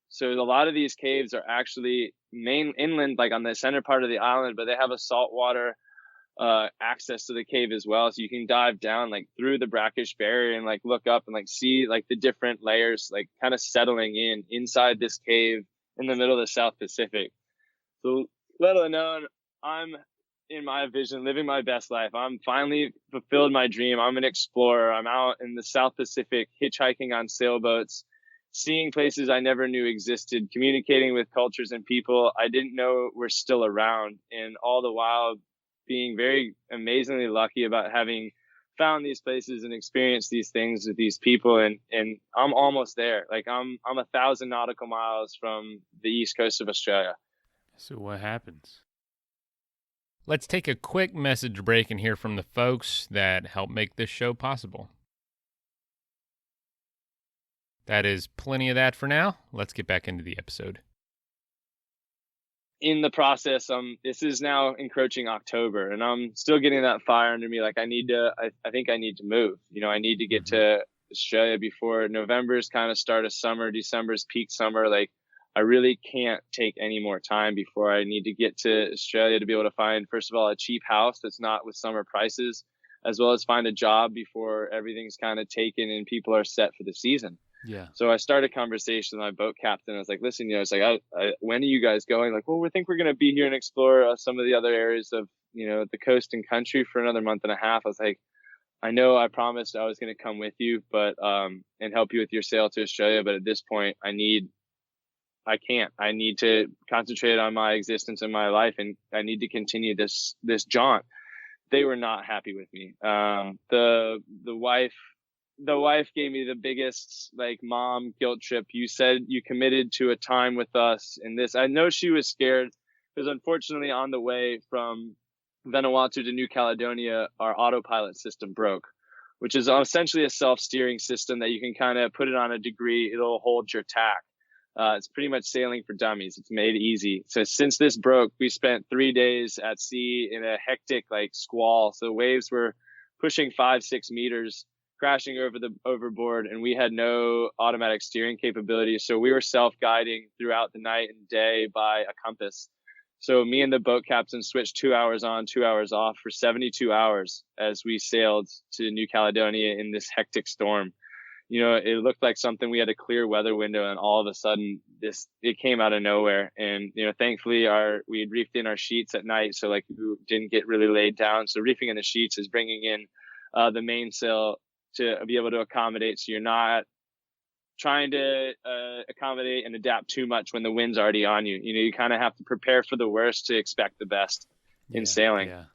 So a lot of these caves are actually main inland, like on the center part of the island, but they have a saltwater access to the cave as well. So you can dive down like through the brackish barrier and like look up and like see like the different layers like kind of settling inside this cave in the middle of the South Pacific. So let alone I'm in my vision, living my best life. I'm finally fulfilled my dream. I'm an explorer. I'm out in the South Pacific, hitchhiking on sailboats, seeing places I never knew existed, communicating with cultures and people I didn't know were still around, and all the while being very amazingly lucky about having found these places and experienced these things with these people. And I'm almost there. Like I'm 1,000 nautical miles from the east coast of Australia. So what happens? Let's take a quick message break and hear from the folks that help make this show possible. That is plenty of that for now. Let's get back into the episode. In the process, this is now encroaching October, and I'm still getting that fire under me. Like I think I need to move. I need to get to Australia before November's kind of start of summer, December's peak summer. Like I really can't take any more time before I need to get to Australia to be able to find, first of all, a cheap house that's not with summer prices. as well as find a job before everything's kind of taken and people are set for the season. Yeah. So I started a conversation with my boat captain. I was like, listen, it's like, when are you guys going? Like, well, we think we're going to be here and explore some of the other areas of, the coast and country for another month and a half. I was like, I know I promised I was going to come with you, but, and help you with your sail to Australia. But at this point, I need to concentrate on my existence in my life, and I need to continue this jaunt. They were not happy with me. The wife gave me the biggest mom guilt trip. You said you committed to a time with us in this. I know she was scared because unfortunately on the way from Vanuatu to New Caledonia, our autopilot system broke, which is essentially a self-steering system that you can kind of put it on a degree. It'll hold your tack. It's pretty much sailing for dummies. It's made easy. So since this broke, we spent 3 days at sea in a hectic squall. So waves were pushing 5-6 meters, crashing over the overboard, and we had no automatic steering capability. So we were self-guiding throughout the night and day by a compass. So me and the boat captain switched 2 hours on, 2 hours off for 72 hours as we sailed to New Caledonia in this hectic storm. It looked like something. We had a clear weather window, and all of a sudden it came out of nowhere. And, thankfully we had reefed in our sheets at night. So we didn't get really laid down. So reefing in the sheets is bringing in the mainsail to be able to accommodate. So you're not trying to accommodate and adapt too much when the wind's already on you. You kind of have to prepare for the worst to expect the best in sailing. Yeah.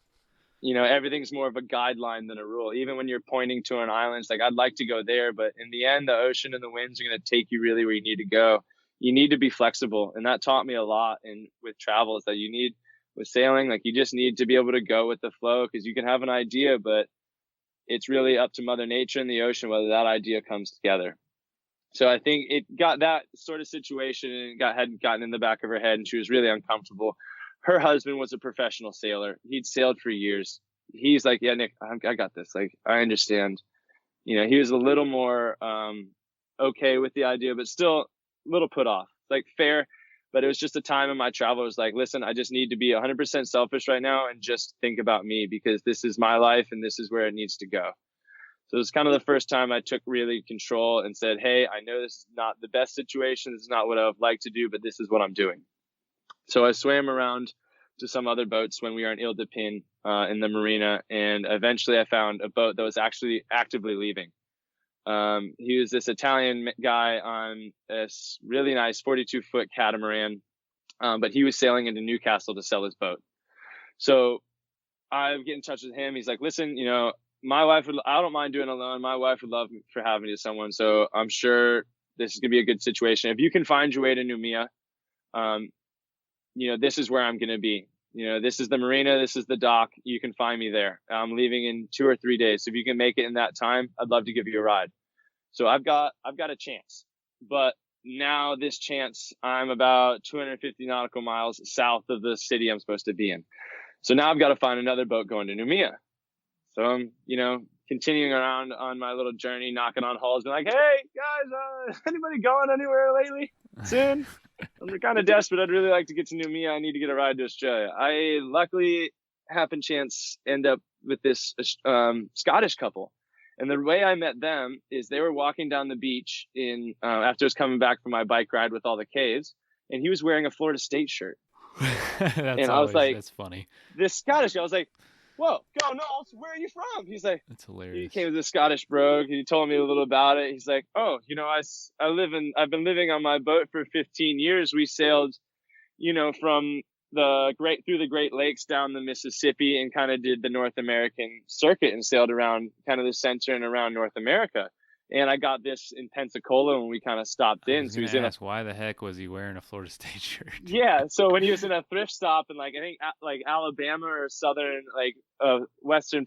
Everything's more of a guideline than a rule. Even when you're pointing to an island, it's like, I'd like to go there, but in the end, the ocean and the winds are going to take you really where you need to go. You need to be flexible. And that taught me a lot with travel, is that with sailing, you just need to be able to go with the flow, because you can have an idea, but it's really up to Mother Nature and the ocean whether that idea comes together. So I think it got that sort of situation and had gotten in the back of her head, and she was really uncomfortable. Her husband was a professional sailor. He'd sailed for years. He's like, yeah, Nick, I got this. I understand. He was a little more okay with the idea, but still a little put off. Fair, but it was just a time in my travel. It was like, listen, I just need to be 100% selfish right now and just think about me, because this is my life and this is where it needs to go. So it was kind of the first time I took really control and said, hey, I know this is not the best situation. This is not what I would like to do, but this is what I'm doing. So I swam around to some other boats when we were in Ile de Pin in the marina. And eventually I found a boat that was actually actively leaving. He was this Italian guy on this really nice 42-foot catamaran, but he was sailing into Newcastle to sell his boat. So I get in touch with him. He's like, listen, my wife I don't mind doing it alone. My wife would love for having me to someone. So I'm sure this is going to be a good situation. If you can find your way to Noumea, this is where I'm going to be. This is the marina. This is the dock. You can find me there. I'm leaving in 2 or 3 days. So if you can make it in that time, I'd love to give you a ride. So I've got a chance, but now this chance, I'm about 250 nautical miles south of the city I'm supposed to be in. So now I've got to find another boat going to Noumea. So I'm, continuing around on my little journey, knocking on halls, being like, hey, guys, anybody going anywhere lately? Soon? I'm kind of desperate. I'd really like to get to Noumea. I need to get a ride to Australia. I luckily, happen chance, end up with this Scottish couple. And the way I met them is they were walking down the beach after I was coming back from my bike ride with all the caves, and he was wearing a Florida State shirt. I was like, that's funny. This Scottish guy, I was like, whoa, go Knowles, where are you from? He's like, that's hilarious. He came with a Scottish brogue. He told me a little about it. He's like, oh, I've been living on my boat for 15 years. We sailed, from through the Great Lakes down the Mississippi, and kind of did the North American circuit and sailed around kind of the center and around North America. And I got this in Pensacola when we kind of stopped in. So he's going to ask, why the heck was he wearing a Florida State shirt? Yeah. So when he was in a thrift stop in I think Alabama or southern, Western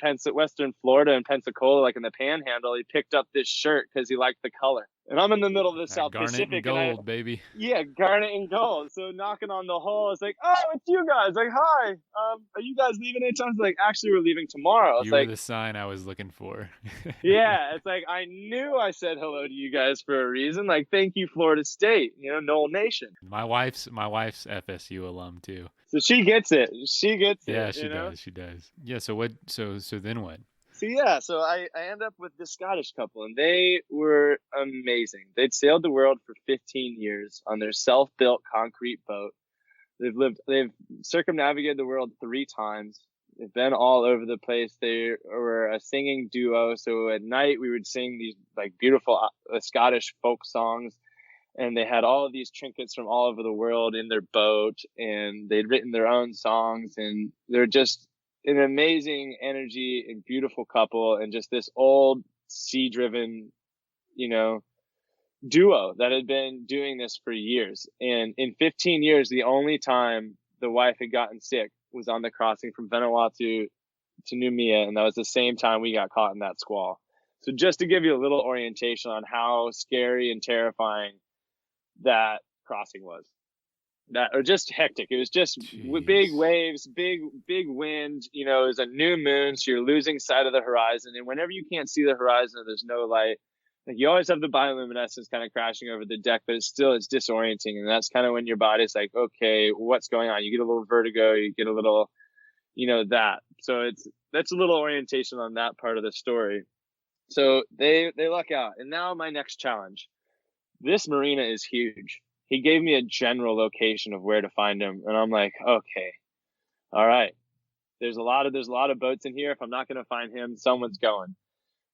Florida and Pensacola, in the Panhandle, he picked up this shirt because he liked the color. And I'm in the middle of the South Pacific. Garnet and gold, baby. Yeah, garnet and gold. So knocking on the hall, it's like, oh, it's you guys. Hi. Are you guys leaving anytime? It's like, actually, we're leaving tomorrow. It's you were the sign I was looking for. Yeah, it's like, I knew I said hello to you guys for a reason. Thank you, Florida State. Noel Nation. My wife's FSU alum too. So she gets it. Yeah, she does. She does. Yeah. So what? So then what? So I end up with this Scottish couple, and they were amazing. They'd sailed the world for 15 years on their self-built concrete boat. They've circumnavigated the world 3 times. They've been all over the place. They were a singing duo. So at night we would sing these like beautiful Scottish folk songs, and they had all of these trinkets from all over the world in their boat, and they'd written their own songs, and they're just an amazing energy and beautiful couple, and just this old sea driven, you know, duo that had been doing this for years. And in 15 years, the only time the wife had gotten sick was on the crossing from Vanuatu to Numia, and that was the same time we got caught in that squall. So just to give you a little orientation on how scary and terrifying that crossing was, that or just hectic. It was just big waves, big wind. You know, it was a new moon, so you're losing sight of the horizon. And whenever you can't see the horizon, or there's no light, like you always have the bioluminescence kind of crashing over the deck, but it's disorienting, and that's kind of when your body's like, okay, what's going on? You get a little vertigo, you get a little, that. So that's a little orientation on that part of the story. So they luck out, and now my next challenge. This marina is huge. He gave me a general location of where to find him, and I'm like, okay, all right. There's a lot of boats in here. If I'm not going to find him, someone's going.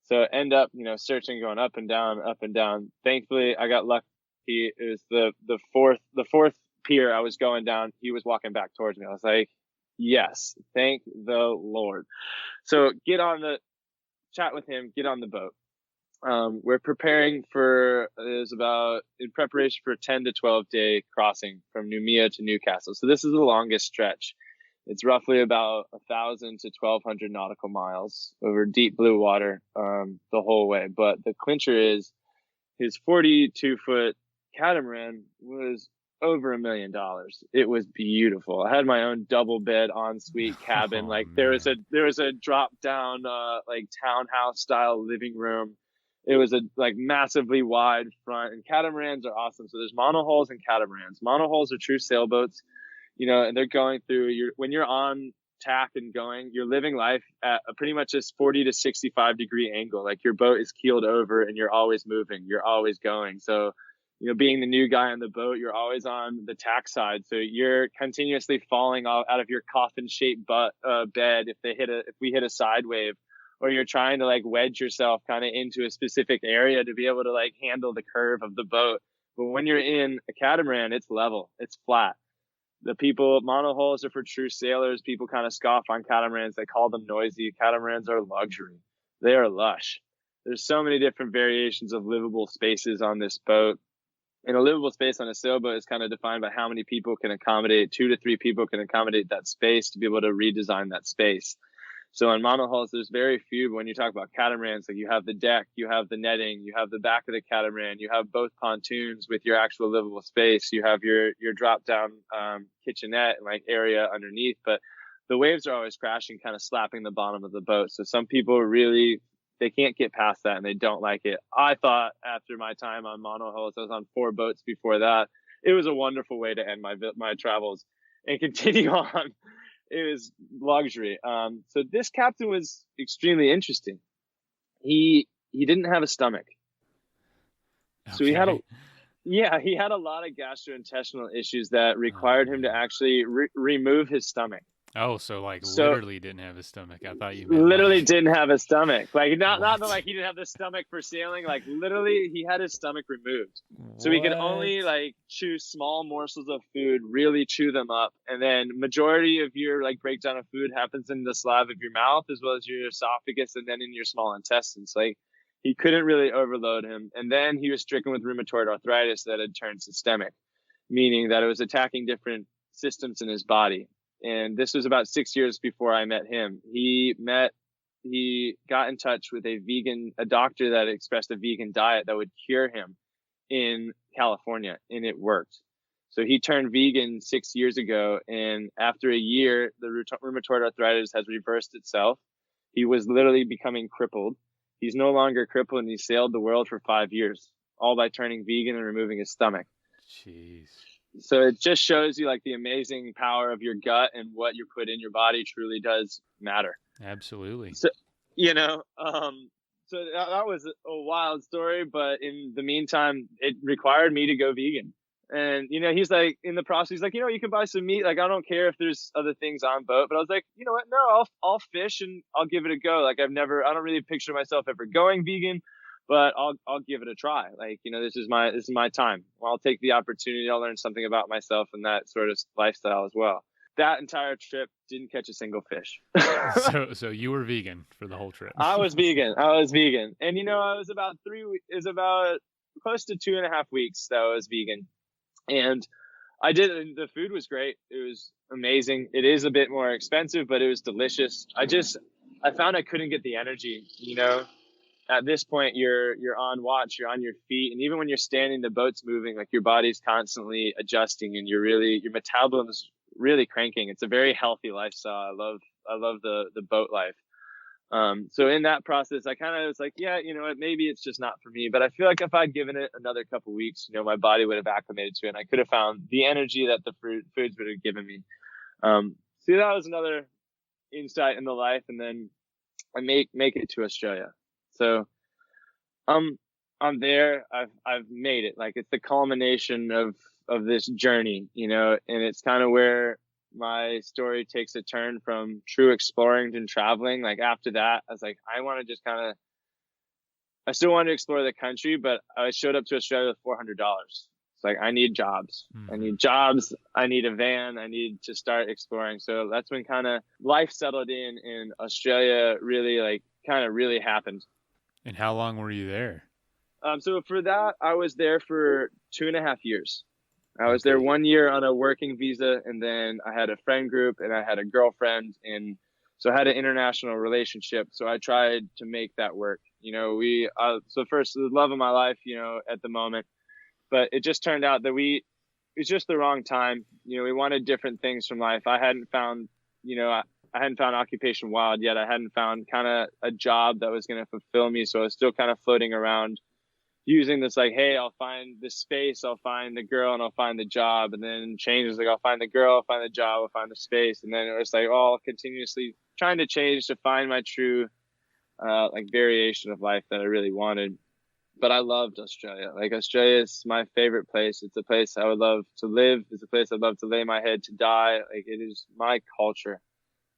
So end up, searching, going up and down, up and down. Thankfully, I got lucky. It was the fourth pier I was going down. He was walking back towards me. I was like, yes, thank the Lord. So chat with him, get on the boat. We're preparing in preparation for a 10 to 12 day crossing from Numia to Newcastle. So this is the longest stretch. It's roughly about 1,000 to 1,200 nautical miles over deep blue water, the whole way. But the clincher is his 42-foot catamaran was over $1 million. It was beautiful. I had my own double bed ensuite cabin. There was a drop down, townhouse style living room. It was a massively wide front, and catamarans are awesome. So there's monohulls and catamarans. Monohulls are true sailboats, and they're going through when you're on tack and going, you're living life at pretty much this 40 to 65 degree angle. Like your boat is keeled over and you're always moving, you're always going. So, being the new guy on the boat, you're always on the tack side. So you're continuously falling out of your coffin shaped bed if we hit a side wave, or you're trying to wedge yourself kind of into a specific area to be able to handle the curve of the boat. But when you're in a catamaran, it's level, it's flat. Monohulls are for true sailors. People kind of scoff on catamarans. They call them noisy. Catamarans are luxury. They are lush. There's so many different variations of livable spaces on this boat. And a livable space on a sailboat is kind of defined by how many people can accommodate. 2 to 3 people can accommodate that space to be able to redesign that space. So on monohulls, there's very few. But when you talk about catamarans, you have the deck, you have the netting, you have the back of the catamaran, you have both pontoons with your actual livable space, you have your drop down kitchenette and area underneath. But the waves are always crashing, kind of slapping the bottom of the boat. So some people they can't get past that and they don't like it. I thought after my time on monohulls, I was on 4 boats before that, it was a wonderful way to end my travels and continue on. It was luxury. So this captain was extremely interesting. He didn't have a stomach. Okay. So he had a lot of gastrointestinal issues that required him to actually remove his stomach. Oh, so literally didn't have a stomach. I thought you meant literally didn't have a stomach. Not that he didn't have the stomach for sailing. Literally, he had his stomach removed. What? So he could only chew small morsels of food, really chew them up, and then majority of your breakdown of food happens in the slab of your mouth as well as your esophagus, and then in your small intestines. He couldn't really overload him, and then he was stricken with rheumatoid arthritis that had turned systemic, meaning that it was attacking different systems in his body. And this was about 6 years before I met him. He got in touch with a doctor that expressed a vegan diet that would cure him in California, and it worked. So he turned vegan 6 years ago, and after a year, the rheumatoid arthritis has reversed itself. He was literally becoming crippled. He's no longer crippled, and he sailed the world for 5 years, all by turning vegan and removing his stomach. Jeez. So it just shows you the amazing power of your gut, and what you put in your body truly does matter. Absolutely. you know. So that was a wild story, but in the meantime, it required me to go vegan. And he's like, in the process, he's like, you can buy some meat. Like, I don't care if there's other things on boat. But I was like, you know what? No, I'll fish and I'll give it a go. Like, I don't really picture myself ever going vegan, but I'll give it a try. Like, this is my time. I'll take the opportunity. I'll learn something about myself and that sort of lifestyle as well. That entire trip didn't catch a single fish. So you were vegan for the whole trip. I was vegan. And I was about close to 2.5 weeks that I was vegan. And the food was great. It was amazing. It is a bit more expensive, but it was delicious. I found I couldn't get the energy, at this point you're on watch, you're on your feet. And even when you're standing, the boat's moving, like your body's constantly adjusting and your metabolism's really cranking. It's a very healthy lifestyle. I love the boat life. So in that process, I kind of was like, yeah, you know what, maybe it's just not for me. But I feel like if I'd given it another couple of weeks, my body would have acclimated to it, and I could have found the energy that the foods would have given me. So that was another insight in the life. And then I make it to Australia. So I'm there. I've made it. Like, it's the culmination of this journey, and it's kind of where my story takes a turn from true exploring to traveling. Like, after that, I was like, I still wanted to explore the country, but I showed up to Australia with $400. It's like, I need jobs. I need jobs. I need a van. I need to start exploring. So that's when kind of life settled in Australia really really happened. And how long were you there? So for that, I was there for 2.5 years. I was there 1 year on a working visa, and then I had a friend group and I had a girlfriend, and so I had an international relationship. So I tried to make that work. So first, the love of my life, at the moment, but it just turned out that it's just the wrong time. We wanted different things from life. I hadn't found occupation wild yet. I hadn't found kind of a job that was going to fulfill me. So I was still kind of floating around using this, like, hey, I'll find the space, I'll find the girl, and I'll find the job. And then changes, like, I'll find the girl, I'll find the job, I'll find the space. And then it was like all continuously trying to change to find my true variation of life that I really wanted. But I loved Australia. Like, Australia is my favorite place. It's a place I would love to live. It's a place I'd love to lay my head to die. Like, it is my culture.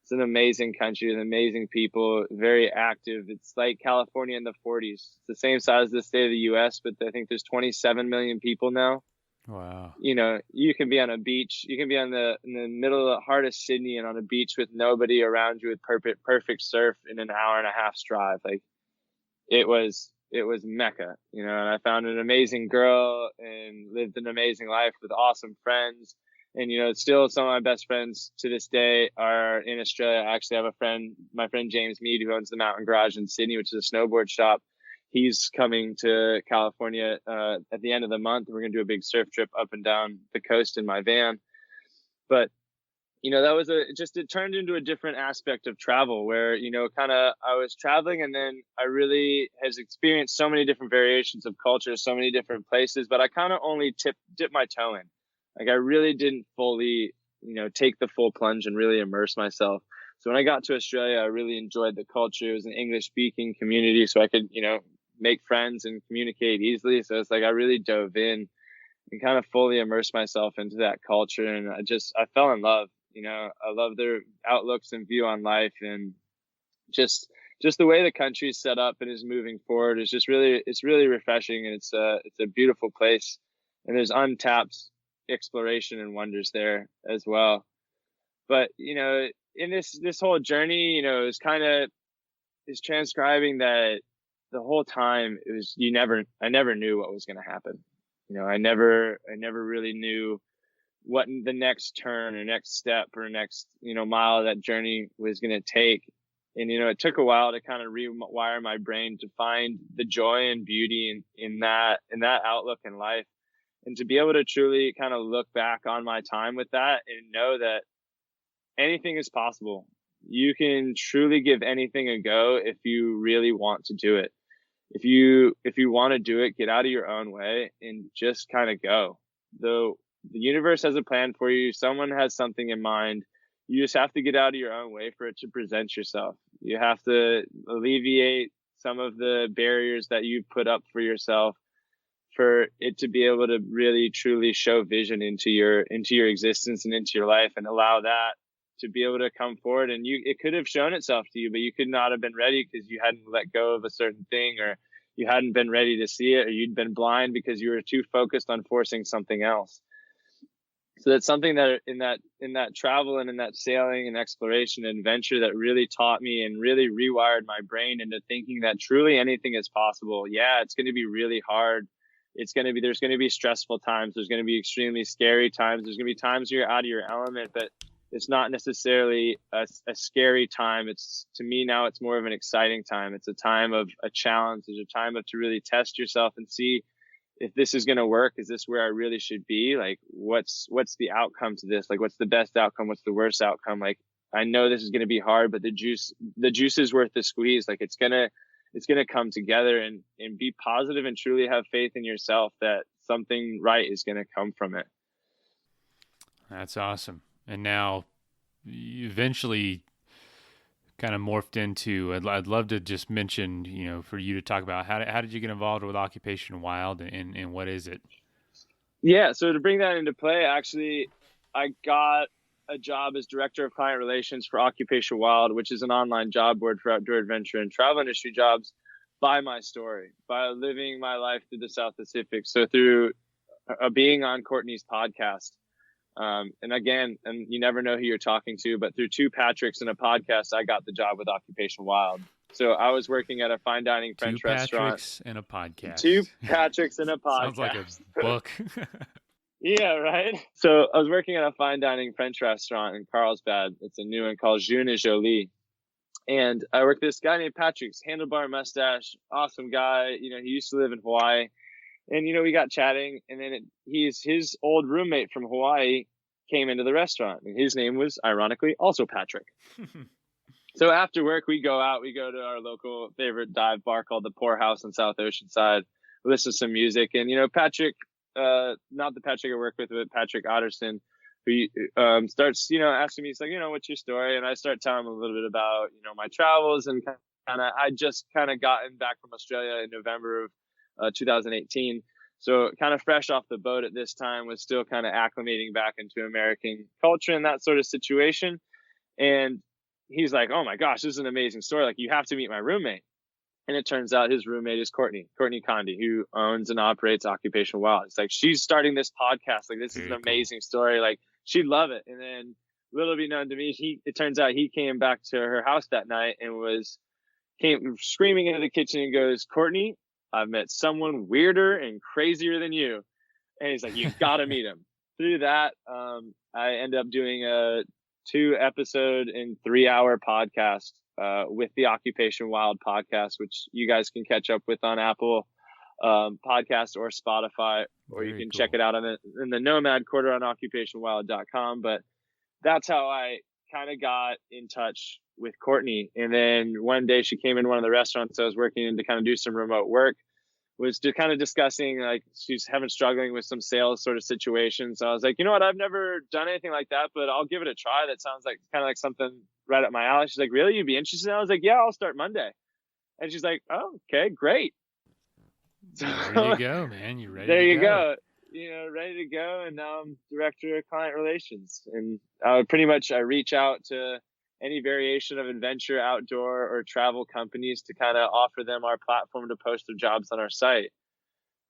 It's an amazing country with amazing people, very active. It's like California in the 40s. It's the same size as the state of the U.S., but I think there's 27 million people now. Wow. You can be on a beach. You can be in the middle of the heart of Sydney and on a beach with nobody around you, with perfect surf in an hour and a half's drive. Like, it was Mecca, and I found an amazing girl and lived an amazing life with awesome friends. And, still some of my best friends to this day are in Australia. I actually have my friend James Mead, who owns the Mountain Garage in Sydney, which is a snowboard shop. He's coming to California at the end of the month. We're going to do a big surf trip up and down the coast in my van. But, that was it turned into a different aspect of travel where, I was traveling, and then I really has experienced so many different variations of culture, so many different places, but I kind of only dipped my toe in. Like, I really didn't fully, take the full plunge and really immerse myself. So when I got to Australia, I really enjoyed the culture. It was an English speaking community, so I could, make friends and communicate easily. So it's like I really dove in and kind of fully immersed myself into that culture. And I fell in love. I love their outlooks and view on life, and just the way the country is set up and is moving forward is just it's really refreshing. And it's a beautiful place, and there's untapped exploration and wonders there as well. But in this whole journey, is transcribing that the whole time it was I never knew what was going to happen. I never really knew what the next turn or next step or next mile of that journey was going to take. And it took a while to kind of rewire my brain to find the joy and beauty in that outlook in life. And to be able to truly kind of look back on my time with that and know that anything is possible. You can truly give anything a go if you really want to do it. If you want to do it, get out of your own way and just kind of go. Though the universe has a plan for you, someone has something in mind. you just have to get out of your own way for it to present yourself. You have to alleviate some of the barriers that you put up for yourself for it to be able to really truly show vision into your existence and into your life, and allow that to be able to come forward. And it could have shown itself to you, but you could not have been ready because you hadn't let go of a certain thing, or you hadn't been ready to see it, or you'd been blind because you were too focused on forcing something else. So that's something that in that travel and in that sailing and exploration and adventure that really taught me and really rewired my brain into thinking that truly anything is possible. Yeah, it's going to be really hard. There's going to be stressful times. There's going to be extremely scary times. There's going to be times you're out of your element, but it's not necessarily a scary time. To me now, it's more of an exciting time. It's a time of a challenge. There's a time to really test yourself and see if this is going to work. Is this where I really should be? Like, what's the outcome to this? Like, what's the best outcome? What's the worst outcome? Like, I know this is going to be hard, but the juice is worth the squeeze. Like, it's going to come together, and be positive and truly have faith in yourself that something right is going to come from it. That's awesome. And now you eventually kind of morphed into, I'd love to just mention, for you to talk about how did you get involved with Occupation Wild, and what is it? Yeah. So to bring that into play, actually, I got a job as director of client relations for Occupation Wild, which is an online job board for outdoor adventure and travel industry jobs, by my story, by living my life through the South Pacific. So through being on Courtney's podcast. And again, and you never know who you're talking to, but through two Patricks and a podcast, I got the job with Occupation Wild. So I was working at a fine dining French restaurant. Two Patricks and a podcast. Two Patricks and a podcast. Sounds like a book. Yeah, right. So I was working at a fine dining French restaurant in Carlsbad. It's a new one called Jeune et Jolie. And I worked with this guy named Patrick, handlebar mustache, awesome guy. He used to live in Hawaii. And, we got chatting, and then his old roommate from Hawaii came into the restaurant, and his name was, ironically, also Patrick. So after work, we go to our local favorite dive bar called the Poorhouse on South Oceanside, listen to some music. And, Patrick, not the Patrick I work with, but Patrick Otterson, who starts, asking me, he's like, what's your story? And I start telling him a little bit about, my travels, and I just kind of gotten back from Australia in November of 2018. So kind of fresh off the boat at this time, was still kind of acclimating back into American culture and that sort of situation. And he's like, oh my gosh, this is an amazing story. Like, you have to meet my roommate. And it turns out his roommate is Courtney Condi, who owns and operates Occupation Wild. It's like, she's starting this podcast. Like, this is an amazing story. Like, she'd love it. And then, little be known to me, it turns out he came back to her house that night and came screaming into the kitchen and goes, Courtney, I've met someone weirder and crazier than you. And he's like, you got to meet him. Through that, I end up doing a 2-episode and 3-hour podcast with the Occupation Wild podcast, which you guys can catch up with on Apple Podcast or Spotify, or you can check it out in the Nomad Quarter on occupationwild.com. But that's how I kind of got in touch with Courtney. And then one day she came in one of the restaurants I was working in to kind of do some remote work, was to kind of discussing, like, she's struggling with some sales sort of situation. So I was like, you know what, I've never done anything like that, but I'll give it a try. That sounds like kind of like something right up my alley. She's like, really? You'd be interested? And I was like, yeah, I'll start Monday. And she's like, oh, okay, great. So, there you go, man. You're ready. There you go. Ready to go. And now I'm director of client relations. And I reach out to any variation of adventure, outdoor, or travel companies to kind of offer them our platform to post their jobs on our site.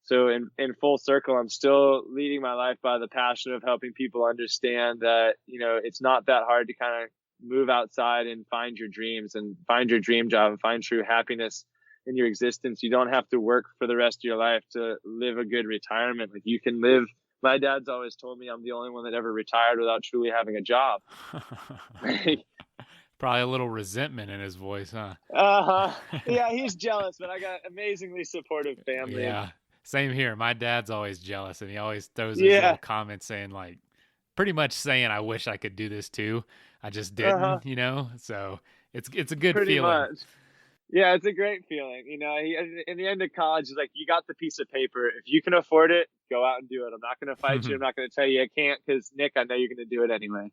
So in full circle, I'm still leading my life by the passion of helping people understand that, it's not that hard to kind of move outside and find your dreams and find your dream job and find true happiness in your existence. You don't have to work for the rest of your life to live a good retirement. Like, you can live. My dad's always told me I'm the only one that ever retired without truly having a job. Probably a little resentment in his voice, huh? Yeah, he's jealous, but I got amazingly supportive family. Yeah, same here. My dad's always jealous, and he always throws his little comments saying, like, pretty much saying, I wish I could do this too. I just didn't, So it's a good pretty feeling. Much. Yeah, it's a great feeling. In the end of college, it's like, you got the piece of paper. If you can afford it, go out and do it. I'm not going to fight you. I'm not going to tell you I can't, because Nick, I know you're going to do it anyway.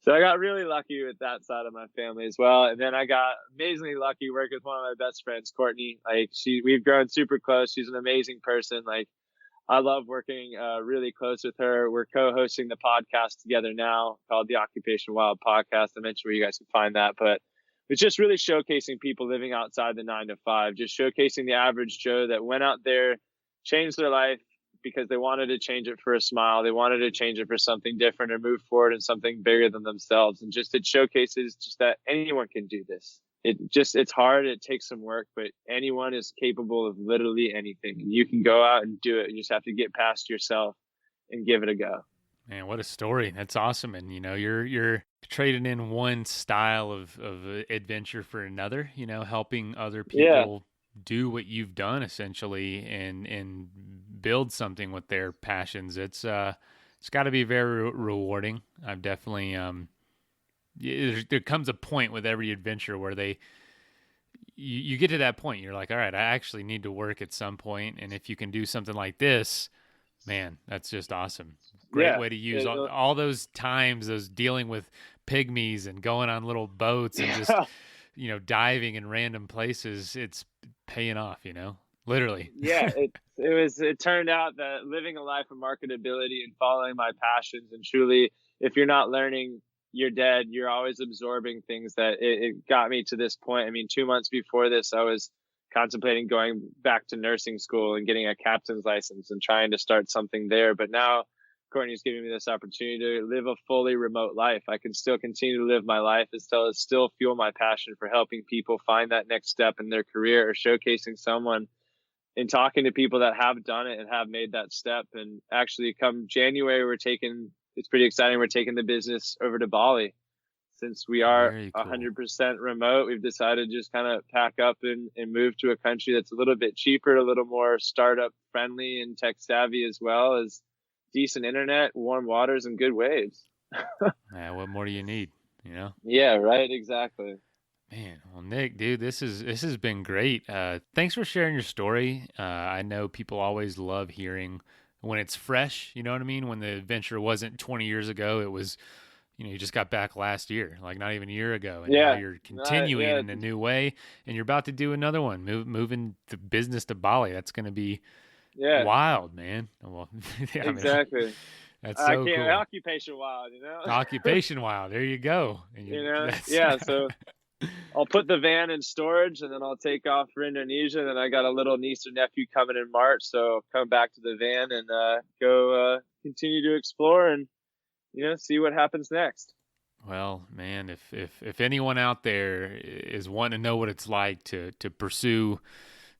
So I got really lucky with that side of my family as well. And then I got amazingly lucky working with one of my best friends, Courtney. Like we've grown super close. She's an amazing person. Like I love working really close with her. We're co-hosting the podcast together now called the Occupation Wild Podcast. I mentioned where you guys can find that, but it's just really showcasing people living outside the 9 to 5, just showcasing the average Joe that went out there, changed their life because they wanted to change it for a smile. They wanted to change it for something different or move forward in something bigger than themselves. And just, it showcases just that anyone can do this. It's hard. It takes some work, but anyone is capable of literally anything. And you can go out and do it. You just have to get past yourself and give it a go. Man, what a story. That's awesome. And, you're trading in one style of adventure for another, helping other people do what you've done essentially and build something with their passions. It's got to be very rewarding. I've definitely, there comes a point with every adventure where you get to that point. You're like, all right, I actually need to work at some point. And if you can do something like this, man, that's just awesome. Great way to use all those times, those dealing with pygmies and going on little boats and just, diving in random places. It's paying off, literally. Yeah, it turned out that living a life of marketability and following my passions, and truly, if you're not learning, you're dead. You're always absorbing things that it got me to this point. I mean, 2 months before this, I was contemplating going back to nursing school and getting a captain's license and trying to start something there. But now Courtney's giving me this opportunity to live a fully remote life. I can still continue to live my life and still fuel my passion for helping people find that next step in their career or showcasing someone and talking to people that have done it and have made that step. And actually come January, it's pretty exciting. We're taking the business over to Bali. Since we are 100% remote, we've decided to just kind of pack up and move to a country that's a little bit cheaper, a little more startup friendly and tech savvy, as well as decent internet, warm waters, and good waves. Yeah, what more do you need? Yeah, right. Exactly. Man, well, Nick, dude, this has been great. Thanks for sharing your story. I know people always love hearing when it's fresh. You know what I mean? When the adventure wasn't 20 years ago, it was, you just got back last year, like not even a year ago, and now you're continuing in a new way, and you're about to do another one, moving the business to Bali. That's going to be wild, man. Well, exactly. Man, that's so cool. Occupation wild, Occupation wild. There you go. And so I'll put the van in storage, and then I'll take off for Indonesia. And then I got a little niece or nephew coming in March, so I'll come back to the van and go continue to explore and see what happens next. Well, man, if anyone out there is wanting to know what it's like to pursue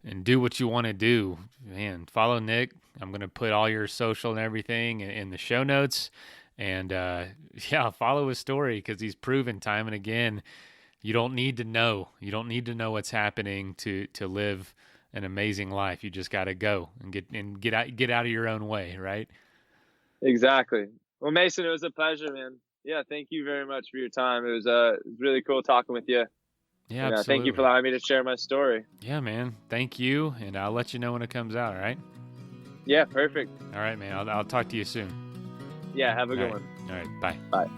and do what you want to do, man, follow Nick. I'm going to put all your social and everything in the show notes. And follow his story, because he's proven time and again, you don't need to know. You don't need to know what's happening to live an amazing life. You just got to go and get out of your own way, right? Exactly. Well, Mason, it was a pleasure, man. Yeah, thank you very much for your time. It was really cool talking with you. Yeah, and, absolutely. Thank you for allowing me to share my story. Yeah, man. Thank you, and I'll let you know when it comes out, all right? Yeah, perfect. All right, man. I'll talk to you soon. Yeah, have a good one. All right, bye. Bye.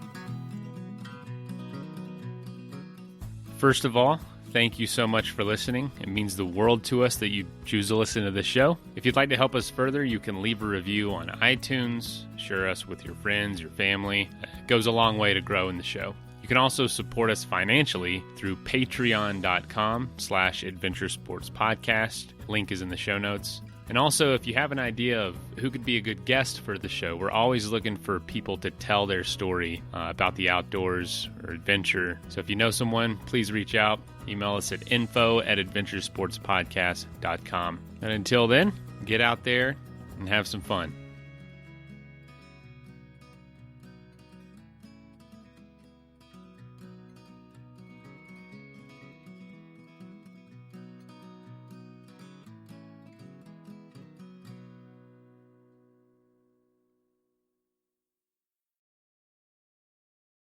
First of all, thank you so much for listening. It means the world to us that you choose to listen to the show. If you'd like to help us further, you can leave a review on iTunes, share us with your friends, your family. It goes a long way to growing the show. You can also support us financially through patreon.com/adventuresportspodcast. Link is in the show notes. And also, if you have an idea of who could be a good guest for the show, we're always looking for people to tell their story about the outdoors or adventure. So if you know someone, please reach out. Email us at info@adventuresportspodcast.com. And until then, get out there and have some fun.